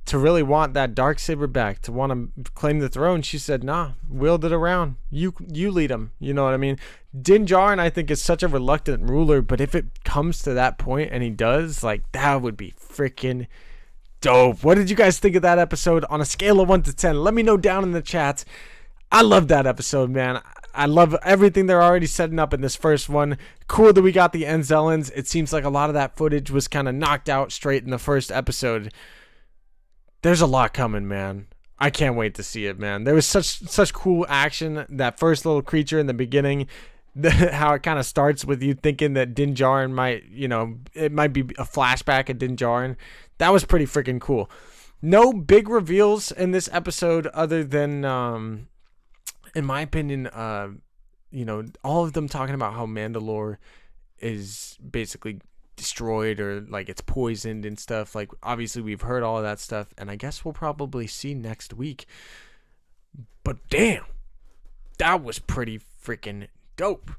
S2: to really want that Darksaber back, to want to claim the throne. She said, nah, wield it around. You lead him. You know what I mean? Din Djarin, I think, is such a reluctant ruler, but if it comes to that point and he does, like, that would be freaking dope. What did you guys think of that episode on a scale of 1 to 10? Let me know down in the chats. I love that episode, man. I love everything they're already setting up in this first one. Cool that we got the Enzellans. It seems like a lot of that footage was kind of knocked out straight in the first episode. There's a lot coming, man. I can't wait to see it, man. There was such cool action. That first little creature in the beginning, how it kind of starts with you thinking that Din Djarin might, it might be a flashback of Din Djarin. That was pretty freaking cool. No big reveals in this episode other than in my opinion, all of them talking about how Mandalore is basically destroyed or like it's poisoned and stuff. Like, obviously we've heard all of that stuff, and I guess we'll probably see next week. But damn, that was pretty freaking dope.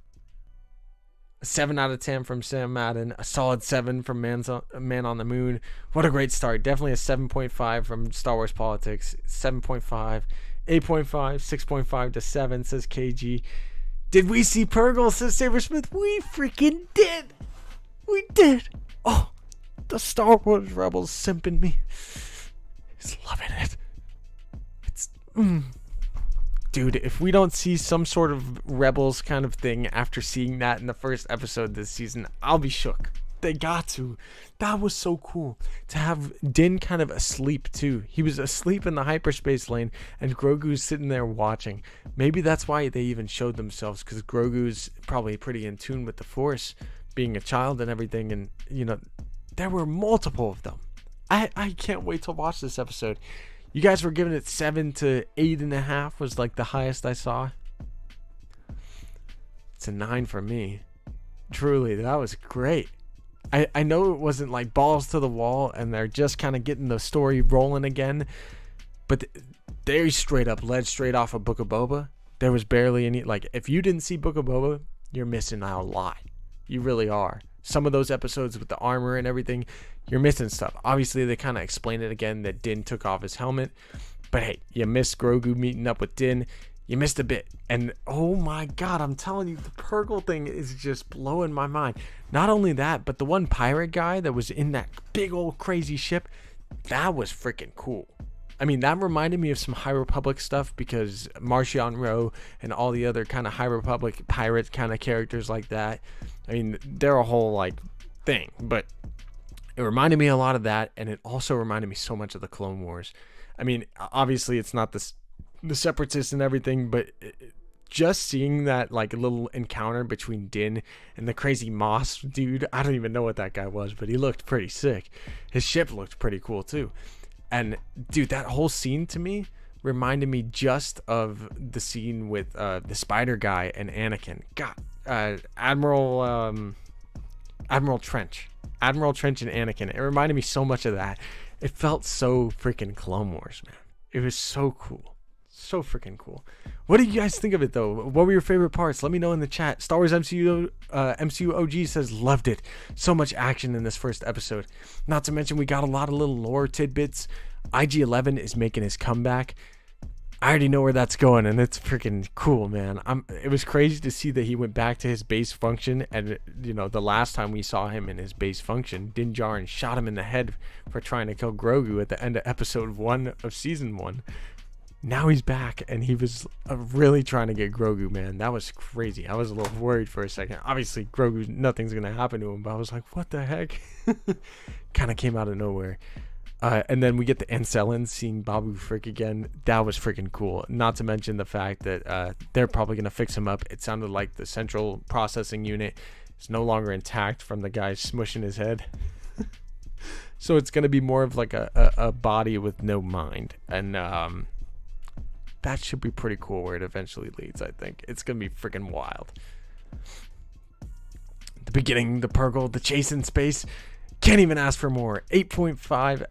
S2: A 7 out of 10 from Sam Madden, a solid 7 from Man on the Moon. What a great start. Definitely a 7.5 from Star Wars Politics. 7.5, 8.5, 6.5 to 7, says KG. Did we see Purgle, says Sabersmith? We freaking did. We did. Oh, the Star Wars Rebels simping me. He's loving it. It's Dude, if we don't see some sort of Rebels kind of thing after seeing that in the first episode this season, I'll be shook. They got to. That was so cool to have Din kind of asleep too. He was asleep in the hyperspace lane, and Grogu's sitting there watching. Maybe that's why they even showed themselves, because Grogu's probably pretty in tune with the Force, being a child and everything. And there were multiple of them. I can't wait to watch this episode. You guys were giving it 7 to 8.5 was like the highest I saw. It's a 9 for me. Truly, that was great. I know it wasn't like balls to the wall and they're just kind of getting the story rolling again, but they straight up led straight off of Book of Boba. There was barely any, like, if you didn't see Book of Boba, you're missing out a lot. You really are. Some of those episodes with the armor and everything, you're missing stuff. Obviously, they kind of explain it again that Din took off his helmet. But hey, you missed Grogu meeting up with Din. You missed a bit. And oh my god, I'm telling you, the Purgle thing is just blowing my mind. Not only that, but the one pirate guy that was in that big old crazy ship, that was freaking cool. I mean, that reminded me of some High Republic stuff, because Marchion Ro and all the other kind of High Republic pirate kind of characters like that, I mean, they're a whole like thing, but it reminded me a lot of that, and it also reminded me so much of the Clone Wars. I mean, obviously it's not the Separatists and everything, but just seeing that like little encounter between Din and the crazy Moss dude, I don't even know what that guy was, but he looked pretty sick. His ship looked pretty cool too. And dude, that whole scene to me reminded me just of the scene with the spider guy and Anakin. God, Admiral Trench and Anakin. It reminded me so much of that. It felt so freaking Clone Wars, man. It was so cool. So freaking cool. What do you guys think of it though? What were your favorite parts? Let me know in the chat. Star Wars MCU OG says loved it. So much action in this first episode. Not to mention we got a lot of little lore tidbits. IG-11 is making his comeback. I already know where that's going, and it's freaking cool, man. It was crazy to see that he went back to his base function, and the last time we saw him in his base function, Din Djarin shot him in the head for trying to kill Grogu at the end of episode 1 of season 1. Now he's back, and he was really trying to get Grogu, man. That was crazy. I was a little worried for a second. Obviously, Grogu, nothing's going to happen to him, but I was like, what the heck? Kind of came out of nowhere. And then we get the Anselans seeing Babu Frick again. That was freaking cool. Not to mention the fact that they're probably going to fix him up. It sounded like the central processing unit is no longer intact from the guy smushing his head. So it's going to be more of like a body with no mind. And that should be pretty cool where it eventually leads, I think. It's going to be freaking wild. The beginning, the Purgle, the chase in space. Can't even ask for more. 8.5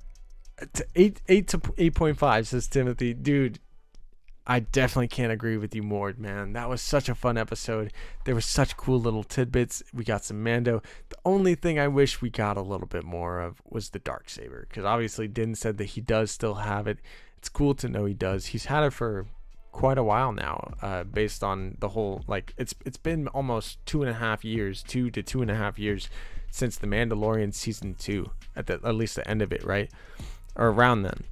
S2: to 8 to 8.5, says Timothy. Dude, I definitely can't agree with you more, man. That was such a fun episode. There were such cool little tidbits. We got some Mando. The only thing I wish we got a little bit more of was the Darksaber, because obviously Din said that he does still have it. It's cool to know he does. He's had it for quite a while now, based on the whole, like, it's been almost 2.5 years, 2 to 2.5 years since The Mandalorian season 2, at least the end of it, right? Or around then.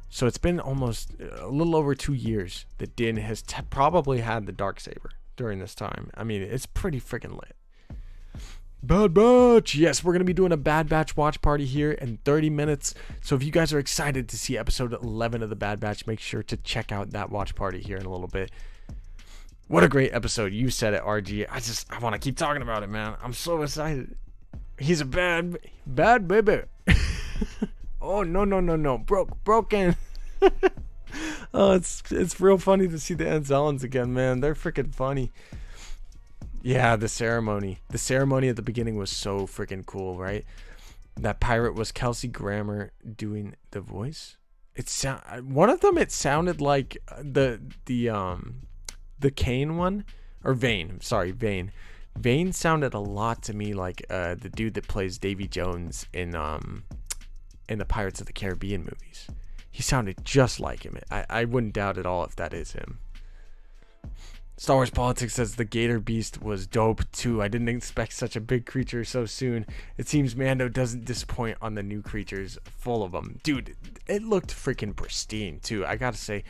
S2: So it's been almost a little over 2 years that Din has probably had the Darksaber during this time. I mean, it's pretty freaking lit. Bad Batch! Yes, we're going to be doing a Bad Batch watch party here in 30 minutes. So if you guys are excited to see episode 11 of the Bad Batch, make sure to check out that watch party here in a little bit. What a great episode. You said it, RG. I want to keep talking about it, man. I'm so excited. He's a bad baby. Oh, no. Broken. Oh, it's real funny to see the Anzellans again, man. They're freaking funny. Yeah, the ceremony. The ceremony at the beginning was so freaking cool, right? That pirate was Kelsey Grammer doing the voice. One of them, it sounded like the Kane one, or Vane. Sorry, Vane. Vane sounded a lot to me like the dude that plays Davy Jones in the Pirates of the Caribbean movies. He sounded just like him. I wouldn't doubt at all if that is him. Star Wars Politics says the Gator Beast was dope too. I didn't expect such a big creature so soon. It seems Mando doesn't disappoint on the new creatures, full of them. Dude, it looked freaking pristine too. I gotta say,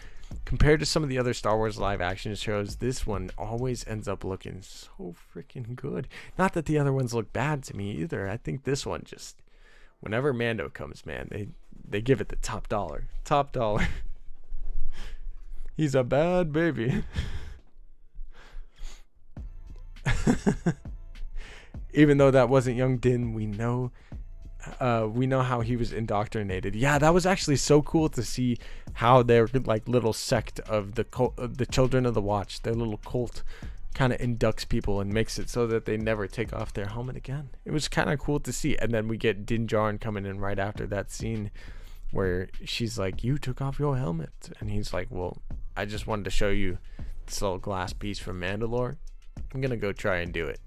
S2: compared to some of the other Star Wars live action shows, this one always ends up looking so freaking good. Not that the other ones look bad to me either. I think this one just, whenever Mando comes, man, they give it the top dollar. Top dollar. He's a bad baby. Even though that wasn't young Din, we know how he was indoctrinated. Yeah, that was actually so cool to see how their like little sect of the Children of the Watch, their little cult, kind of inducts people and makes it so that they never take off their helmet again. It was kind of cool to see. And then we get Din Djarin coming in right after that scene where she's like, "You took off your helmet," and he's like, "Well, I just wanted to show you this little glass piece from Mandalore. I'm gonna go try and do it."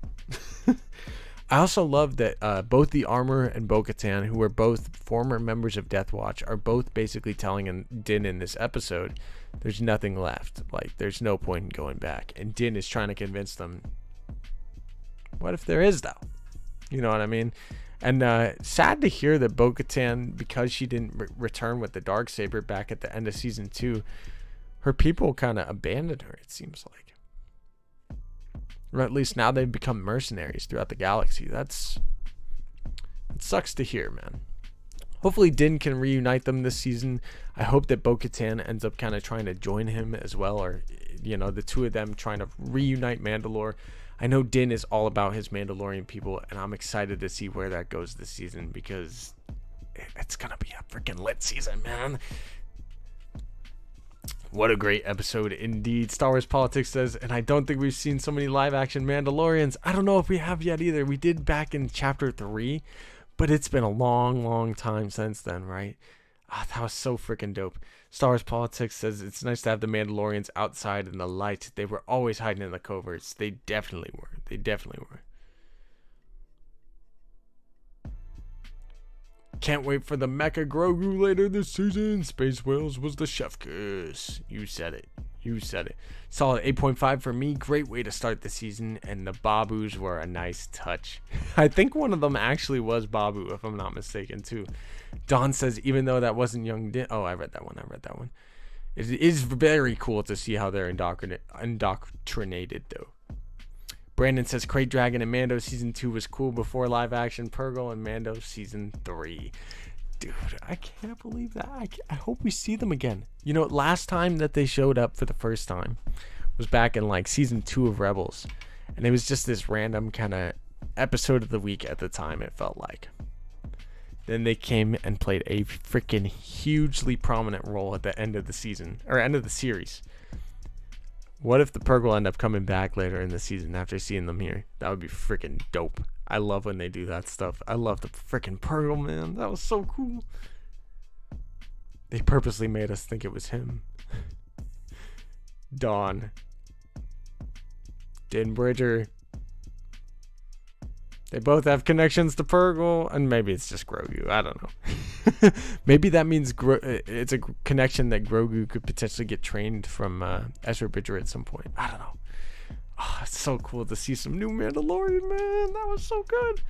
S2: I also love that both the Armor and Bo-Katan, who were both former members of Death Watch, are both basically telling Din in this episode, there's nothing left. Like, there's no point in going back. And Din is trying to convince them, what if there is, though? You know what I mean? And sad to hear that Bo-Katan, because she didn't return with the Darksaber back at the end of Season 2, her people kind of abandoned her, it seems like. Or at least now they've become mercenaries throughout the galaxy. It sucks to hear, man. Hopefully Din can reunite them this season. I hope that Bo-Katan ends up kind of trying to join him as well, or, you know, the two of them trying to reunite Mandalore. I know Din is all about his Mandalorian people, and I'm excited to see where that goes this season, because it's gonna be a freaking lit season, man. What a great episode indeed. Star Wars Politics says, and I don't think we've seen so many live action Mandalorians. I don't know if we have yet either. We did back in chapter 3, but it's been a long time since then, right? That was so freaking dope. Star Wars Politics says, it's nice to have the Mandalorians outside in the light. They were always hiding in the coverts. They definitely were. Can't wait for the Mecha Grogu later this season. Space Whales was the chef kiss. You said it. Solid 8.5 for me. Great way to start the season. And the Babus were a nice touch. I think one of them actually was Babu, if I'm not mistaken, too. Don says, even though that wasn't young Din. Oh, I read that one. It is very cool to see how they're indoctrinated, though. Brandon says, Crate Dragon and Mando Season 2 was cool before live action. Purgle and Mando Season 3. Dude, I can't believe that. I hope we see them again. You know, last time that they showed up for the first time was back in, like, Season 2 of Rebels. And it was just this random kind of episode of the week at the time, it felt like. Then they came and played a freaking hugely prominent role at the end of the season, or end of the series. What if the Purgle end up coming back later in the season after seeing them here? That would be freaking dope. I love when they do that stuff. I love the freaking Purgle, man. That was so cool. They purposely made us think it was him. Dawn. Din Bridger. They both have connections to Purgle, and maybe it's just Grogu. I don't know. Maybe that means it's a connection that Grogu could potentially get trained from Ezra Bridger at some point. I don't know. Oh, it's so cool to see some new Mandalorian, man. That was so good.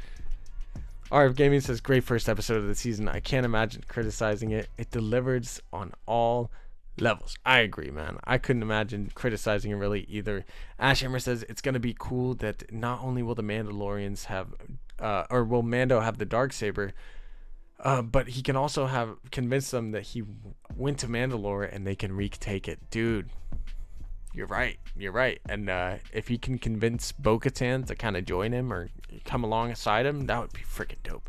S2: RF Gaming says, great first episode of the season. I can't imagine criticizing it. It delivers on all levels. I agree, man. I couldn't imagine criticizing it really either. Ash Hammer says, it's going to be cool that not only will the Mandalorians have, or will Mando have the Darksaber, but he can also have convince them that he went to Mandalore and they can retake it. Dude, you're right. And if he can convince Bo-Katan to kind of join him or come alongside him, that would be freaking dope.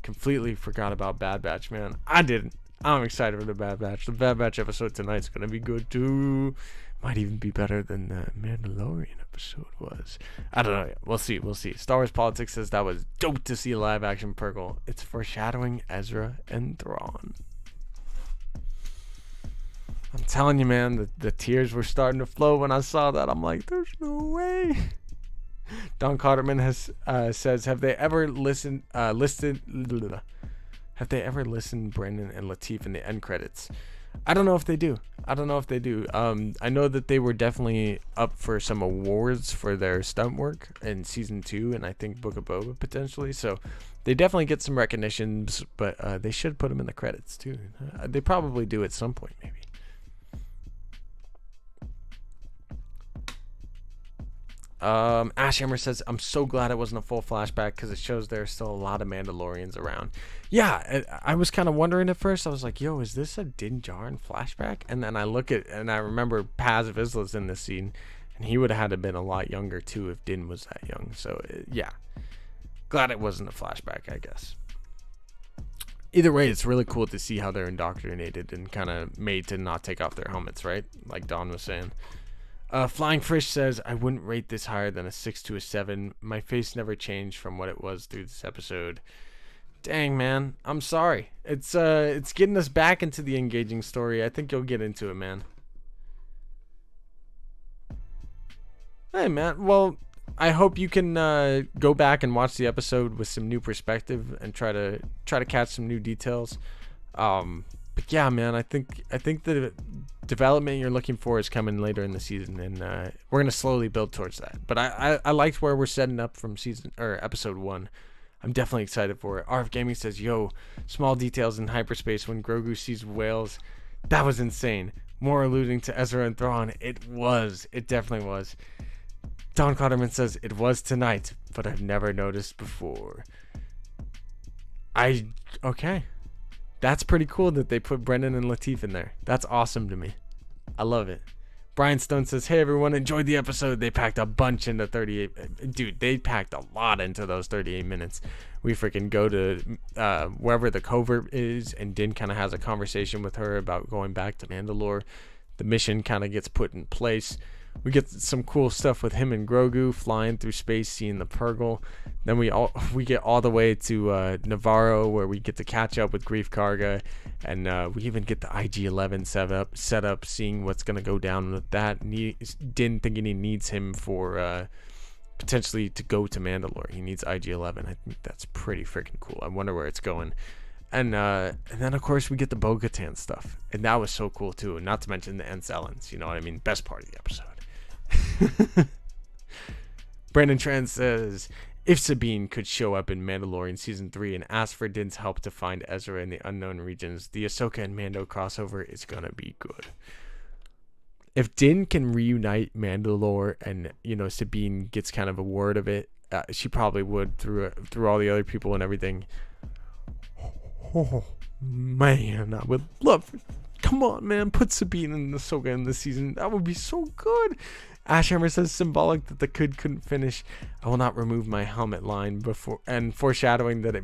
S2: Completely forgot about Bad Batch, man. I didn't. I'm excited for the Bad Batch. The Bad Batch episode tonight's gonna be good too. Might even be better than the Mandalorian episode was. I don't know. We'll see. Star Wars Politics says that was dope to see a live action Purgle. It's foreshadowing Ezra and Thrawn. I'm telling you, man, the tears were starting to flow when I saw that. I'm like, there's no way. Don Cotterman says, have they ever listened Brendan and Lateef in the end credits? I don't know if they do. I know that they were definitely up for some awards for their stunt work in season 2, and I think Book of Boba potentially. So they definitely get some recognitions, but they should put them in the credits too. They probably do at some point, maybe. Ashhammer says, I'm so glad it wasn't a full flashback because it shows there's still a lot of Mandalorians around. Yeah, I was kind of wondering at first. I was like, yo, is this a Din Djarin flashback? And then I look at, and I remember Paz Vizsla's in this scene, and he would have had to been a lot younger too if Din was that young. So, yeah. Glad it wasn't a flashback, I guess. Either way, it's really cool to see how they're indoctrinated and kind of made to not take off their helmets, right? Like Don was saying. Flying Fish says, I wouldn't rate this higher than a 6 to a 7. My face never changed from what it was through this episode. Dang, man. I'm sorry. It's getting us back into the engaging story. I think you'll get into it, man. Hey, man. Well, I hope you can go back and watch the episode with some new perspective and try to catch some new details. But yeah, man, I think the development you're looking for is coming later in the season, and we're gonna slowly build towards that. But I liked where we're setting up from episode 1. I'm definitely excited for it. RF Gaming says, yo, small details in hyperspace when Grogu sees whales. That was insane. More alluding to Ezra and Thrawn. It definitely was. Don Cotterman says, it was tonight, but I've never noticed before. Okay. That's pretty cool that they put Brendan and Lateef in there. That's awesome to me. I love it. Brian Stone says, hey everyone, enjoyed the episode. They packed a bunch into 38. Dude, they packed a lot into those 38 minutes. We freaking go to wherever the covert is, and Din kind of has a conversation with her about going back to Mandalore. The mission kind of gets put in place. We get some cool stuff with him and Grogu flying through space, seeing the Purgle. Then we get all the way to Navarro, where we get to catch up with Grief Karga, and we even get the IG-11 set up, seeing what's gonna go down with that. Din thinking he needs him for potentially to go to Mandalore. He needs IG-11. I think that's pretty freaking cool. I wonder where it's going. And then of course we get the Bo-Katan stuff, and that was so cool too. And not to mention the Enselans. You know what I mean? Best part of the episode. Brandon Tran says, if Sabine could show up in Mandalorian season 3 and ask for Din's help to find Ezra in the unknown regions, the Ahsoka and Mando crossover is gonna be good. If Din can reunite Mandalore and Sabine gets kind of a word of it, she probably would through all the other people and everything. Oh man, I would love. Come on, man, put Sabine and Ahsoka in this season. That would be so good. Ashhammer says, symbolic that the kid couldn't finish. I will not remove my helmet line before, and foreshadowing that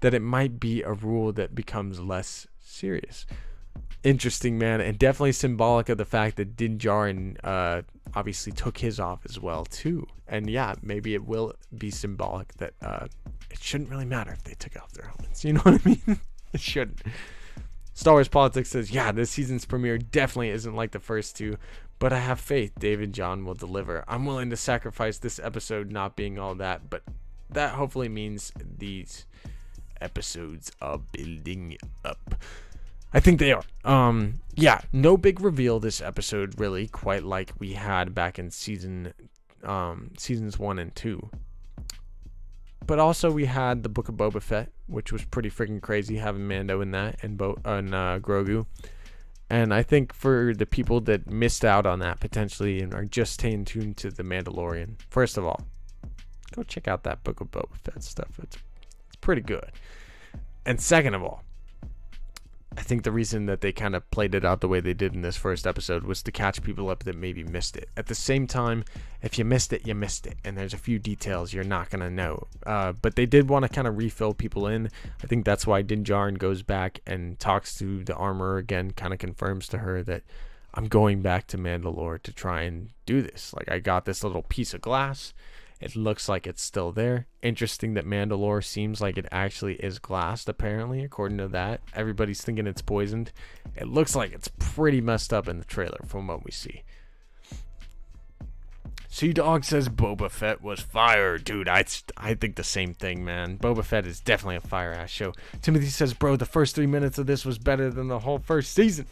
S2: it might be a rule that becomes less serious. Interesting, man, and definitely symbolic of the fact that Din Djarin obviously took his off as well too. And yeah, maybe it will be symbolic that it shouldn't really matter if they took off their helmets. You know what I mean? It shouldn't. Star Wars Politics says, yeah, this season's premiere definitely isn't like the first two, but I have faith David John will deliver. I'm willing to sacrifice this episode not being all that, but that hopefully means these episodes are building up. I think they are. Yeah, no big reveal this episode, really, quite like we had back in seasons 1 and 2. But also we had the Book of Boba Fett, which was pretty freaking crazy, having Mando in that and Grogu. And I think for the people that missed out on that potentially and are just staying tuned to The Mandalorian, first of all, go check out that Book of Boba Fett stuff. It's pretty good. And second of all, I think the reason that they kind of played it out the way they did in this first episode was to catch people up that maybe missed it. At the same time, if you missed it, you missed it. And there's a few details you're not going to know. But they did want to kind of refill people in. I think that's why Din Djarin goes back and talks to the armorer again, kind of confirms to her that I'm going back to Mandalore to try and do this. Like, I got this little piece of glass. It looks like it's still there. Interesting that Mandalore seems like it actually is glassed, apparently, according to that. Everybody's thinking it's poisoned. It looks like it's pretty messed up in the trailer from what we see. Sea Dog says Boba Fett was fire. Dude, I think the same thing, man. Boba Fett is definitely a fire-ass show. Timothy says, bro, the first 3 minutes of this was better than the whole first season.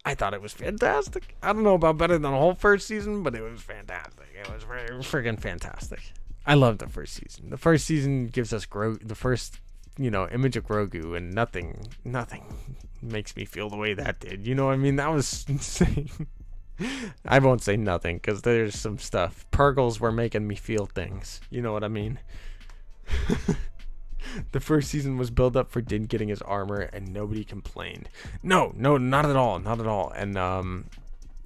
S2: I thought it was fantastic. I don't know about better than the whole first season, but it was fantastic. It was very friggin' fantastic. I love the first season. The first season gives us the first, image of Grogu, and nothing makes me feel the way that did. You know what I mean? That was insane. I won't say nothing, because there's some stuff. Purgles were making me feel things. You know what I mean? The first season was built up for Din getting his armor, and nobody complained. No, not at all, not at all. And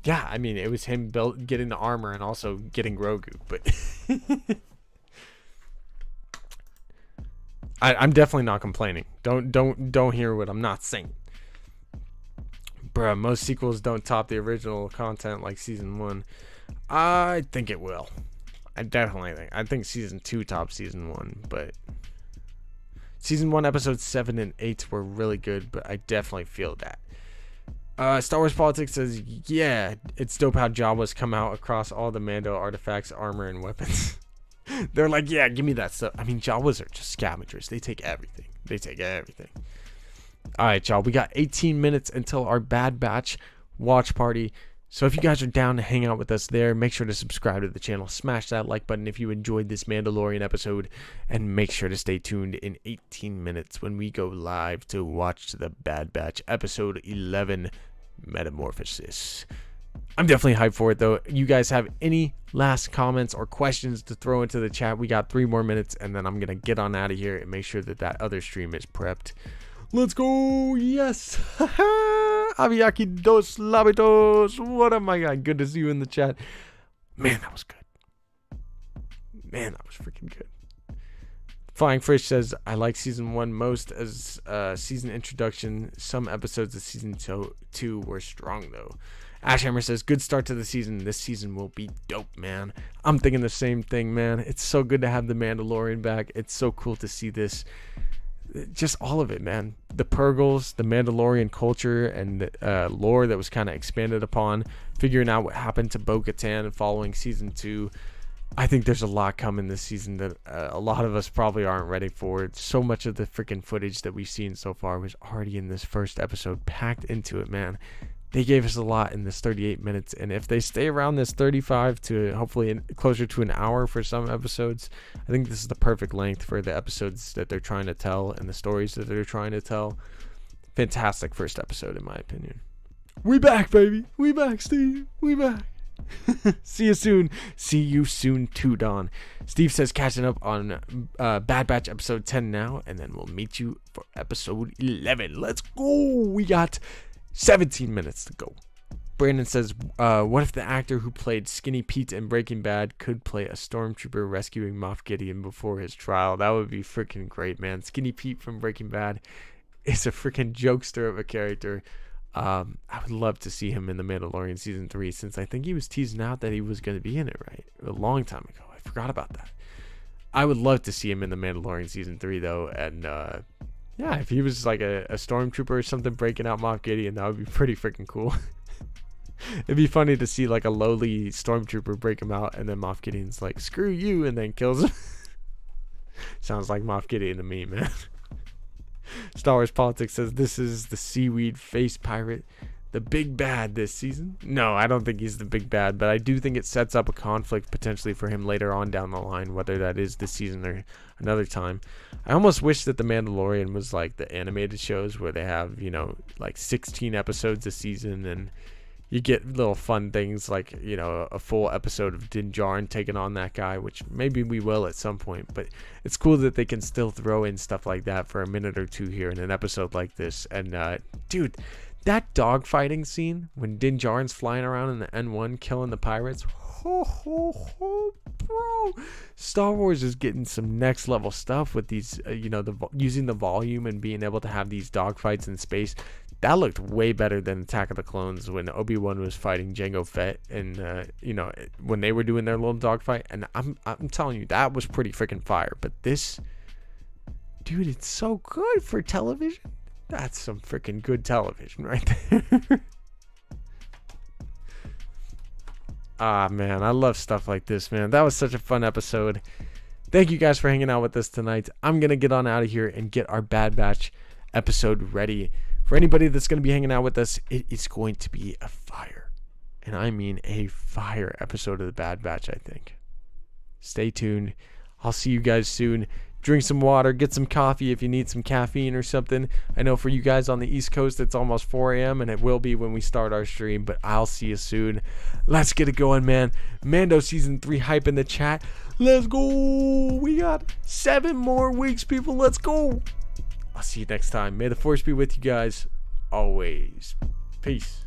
S2: yeah, I mean, it was him getting the armor and also getting Grogu. But I'm definitely not complaining. Don't hear what I'm not saying. Bruh, most sequels don't top the original content like season 1. I think it will. I think season 2 tops season 1, but season 1 episodes 7 and 8 were really good, but I definitely feel that. Star Wars Politics says, yeah, it's dope how Jawas come out across all the Mando artifacts, armor, and weapons. They're like, yeah, give me that stuff. I mean, Jawas are just scavengers. They take everything. All right, y'all. We got 18 minutes until our Bad Batch watch party. So if you guys are down to hang out with us there, make sure to subscribe to the channel. Smash that like button if you enjoyed this Mandalorian episode. And make sure to stay tuned in 18 minutes when we go live to watch the Bad Batch episode 11, Metamorphosis. I'm definitely hyped for it, though. You guys have any last comments or questions to throw into the chat? We got 3 more minutes, and then I'm going to get on out of here and make sure that other stream is prepped. Let's go. Yes. Aviaki dos labitos. What up, my guy? Good to see you in the chat. Man, that was good. Man, that was freaking good. Flying Fish says, I like season 1 most as season introduction. Some episodes of season 2 were strong, though. Ashhammer says, good start to the season. This season will be dope, man. I'm thinking the same thing, man. It's so good to have the Mandalorian back. It's so cool to see this. Just all of it, man. The Purgles, the Mandalorian culture, and the lore that was kind of expanded upon. Figuring out what happened to Bo-Katan following season 2. I think there's a lot coming this season that a lot of us probably aren't ready for. So much of the freaking footage that we've seen so far was already in this first episode, packed into it, man. They gave us a lot in this 38 minutes, and if they stay around this 35 to hopefully closer to an hour for some episodes, I think this is the perfect length for the episodes that they're trying to tell and the stories that they're trying to tell. Fantastic first episode, in my opinion. We back, baby. We back, Steve. We back. See you soon. See you soon too, Don. Steve says catching up on Bad Batch episode 10 now, and then we'll meet you for episode 11. Let's go. We got 17 minutes to go. Brandon says, what if the actor who played Skinny Pete in Breaking Bad could play a stormtrooper rescuing Moff Gideon before his trial? That would be freaking great, man. Skinny Pete from Breaking Bad is a freaking jokester of a character. I would love to see him in The Mandalorian Season 3, since I think he was teasing out that he was going to be in it, right? A long time ago. I forgot about that. I would love to see him in The Mandalorian Season 3, though, and yeah, if he was like a stormtrooper or something breaking out Moff Gideon, that would be pretty freaking cool. It'd be funny to see like a lowly stormtrooper break him out, and then Moff Gideon's like, screw you, and then kills him. Sounds like Moff Gideon to me, man. Star Wars Politics says, this is the seaweed face pirate, the big bad this season. No, I don't think he's the big bad, but I do think it sets up a conflict potentially for him later on down the line, whether that is this season or another time. I almost wish that The Mandalorian was like the animated shows where they have, like 16 episodes a season, and you get little fun things like, you know, a full episode of Din Djarin taking on that guy, which maybe we will at some point. But it's cool that they can still throw in stuff like that for a minute or two here in an episode like this. And dude, that dogfighting scene when Din Djarin's flying around in the N1 killing the pirates, bro, Star Wars is getting some next level stuff with these, you know, using the volume and being able to have these dogfights in space. That looked way better than Attack of the Clones when Obi-Wan was fighting Jango Fett, and you know, when they were doing their little dogfight. And I'm telling you, that was pretty freaking fire. But this, dude, it's so good for television. That's some freaking good television right there. Ah, man, I love stuff like this, man. That was such a fun episode. Thank you guys for hanging out with us tonight. I'm going to get on out of here and get our Bad Batch episode ready. For anybody that's going to be hanging out with us, it is going to be a fire. And I mean a fire episode of the Bad Batch, I think. Stay tuned. I'll see you guys soon. Drink some water, get some coffee if you need some caffeine or something. I know for you guys on the East Coast, it's almost 4 a.m. and it will be when we start our stream, but I'll see you soon. Let's get it going, man. Mando Season 3 hype in the chat. Let's go. We got 7 more weeks, people. Let's go. I'll see you next time. May the Force be with you guys always. Peace.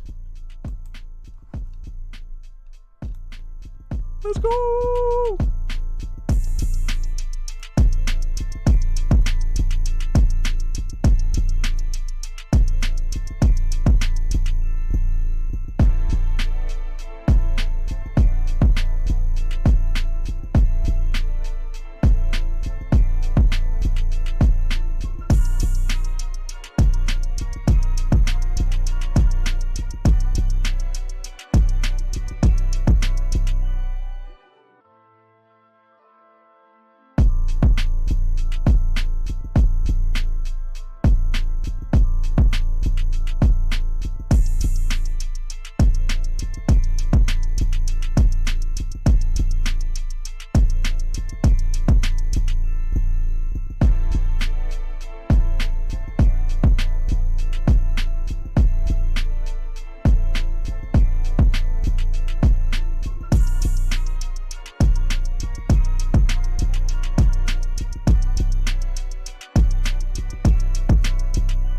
S2: Let's go.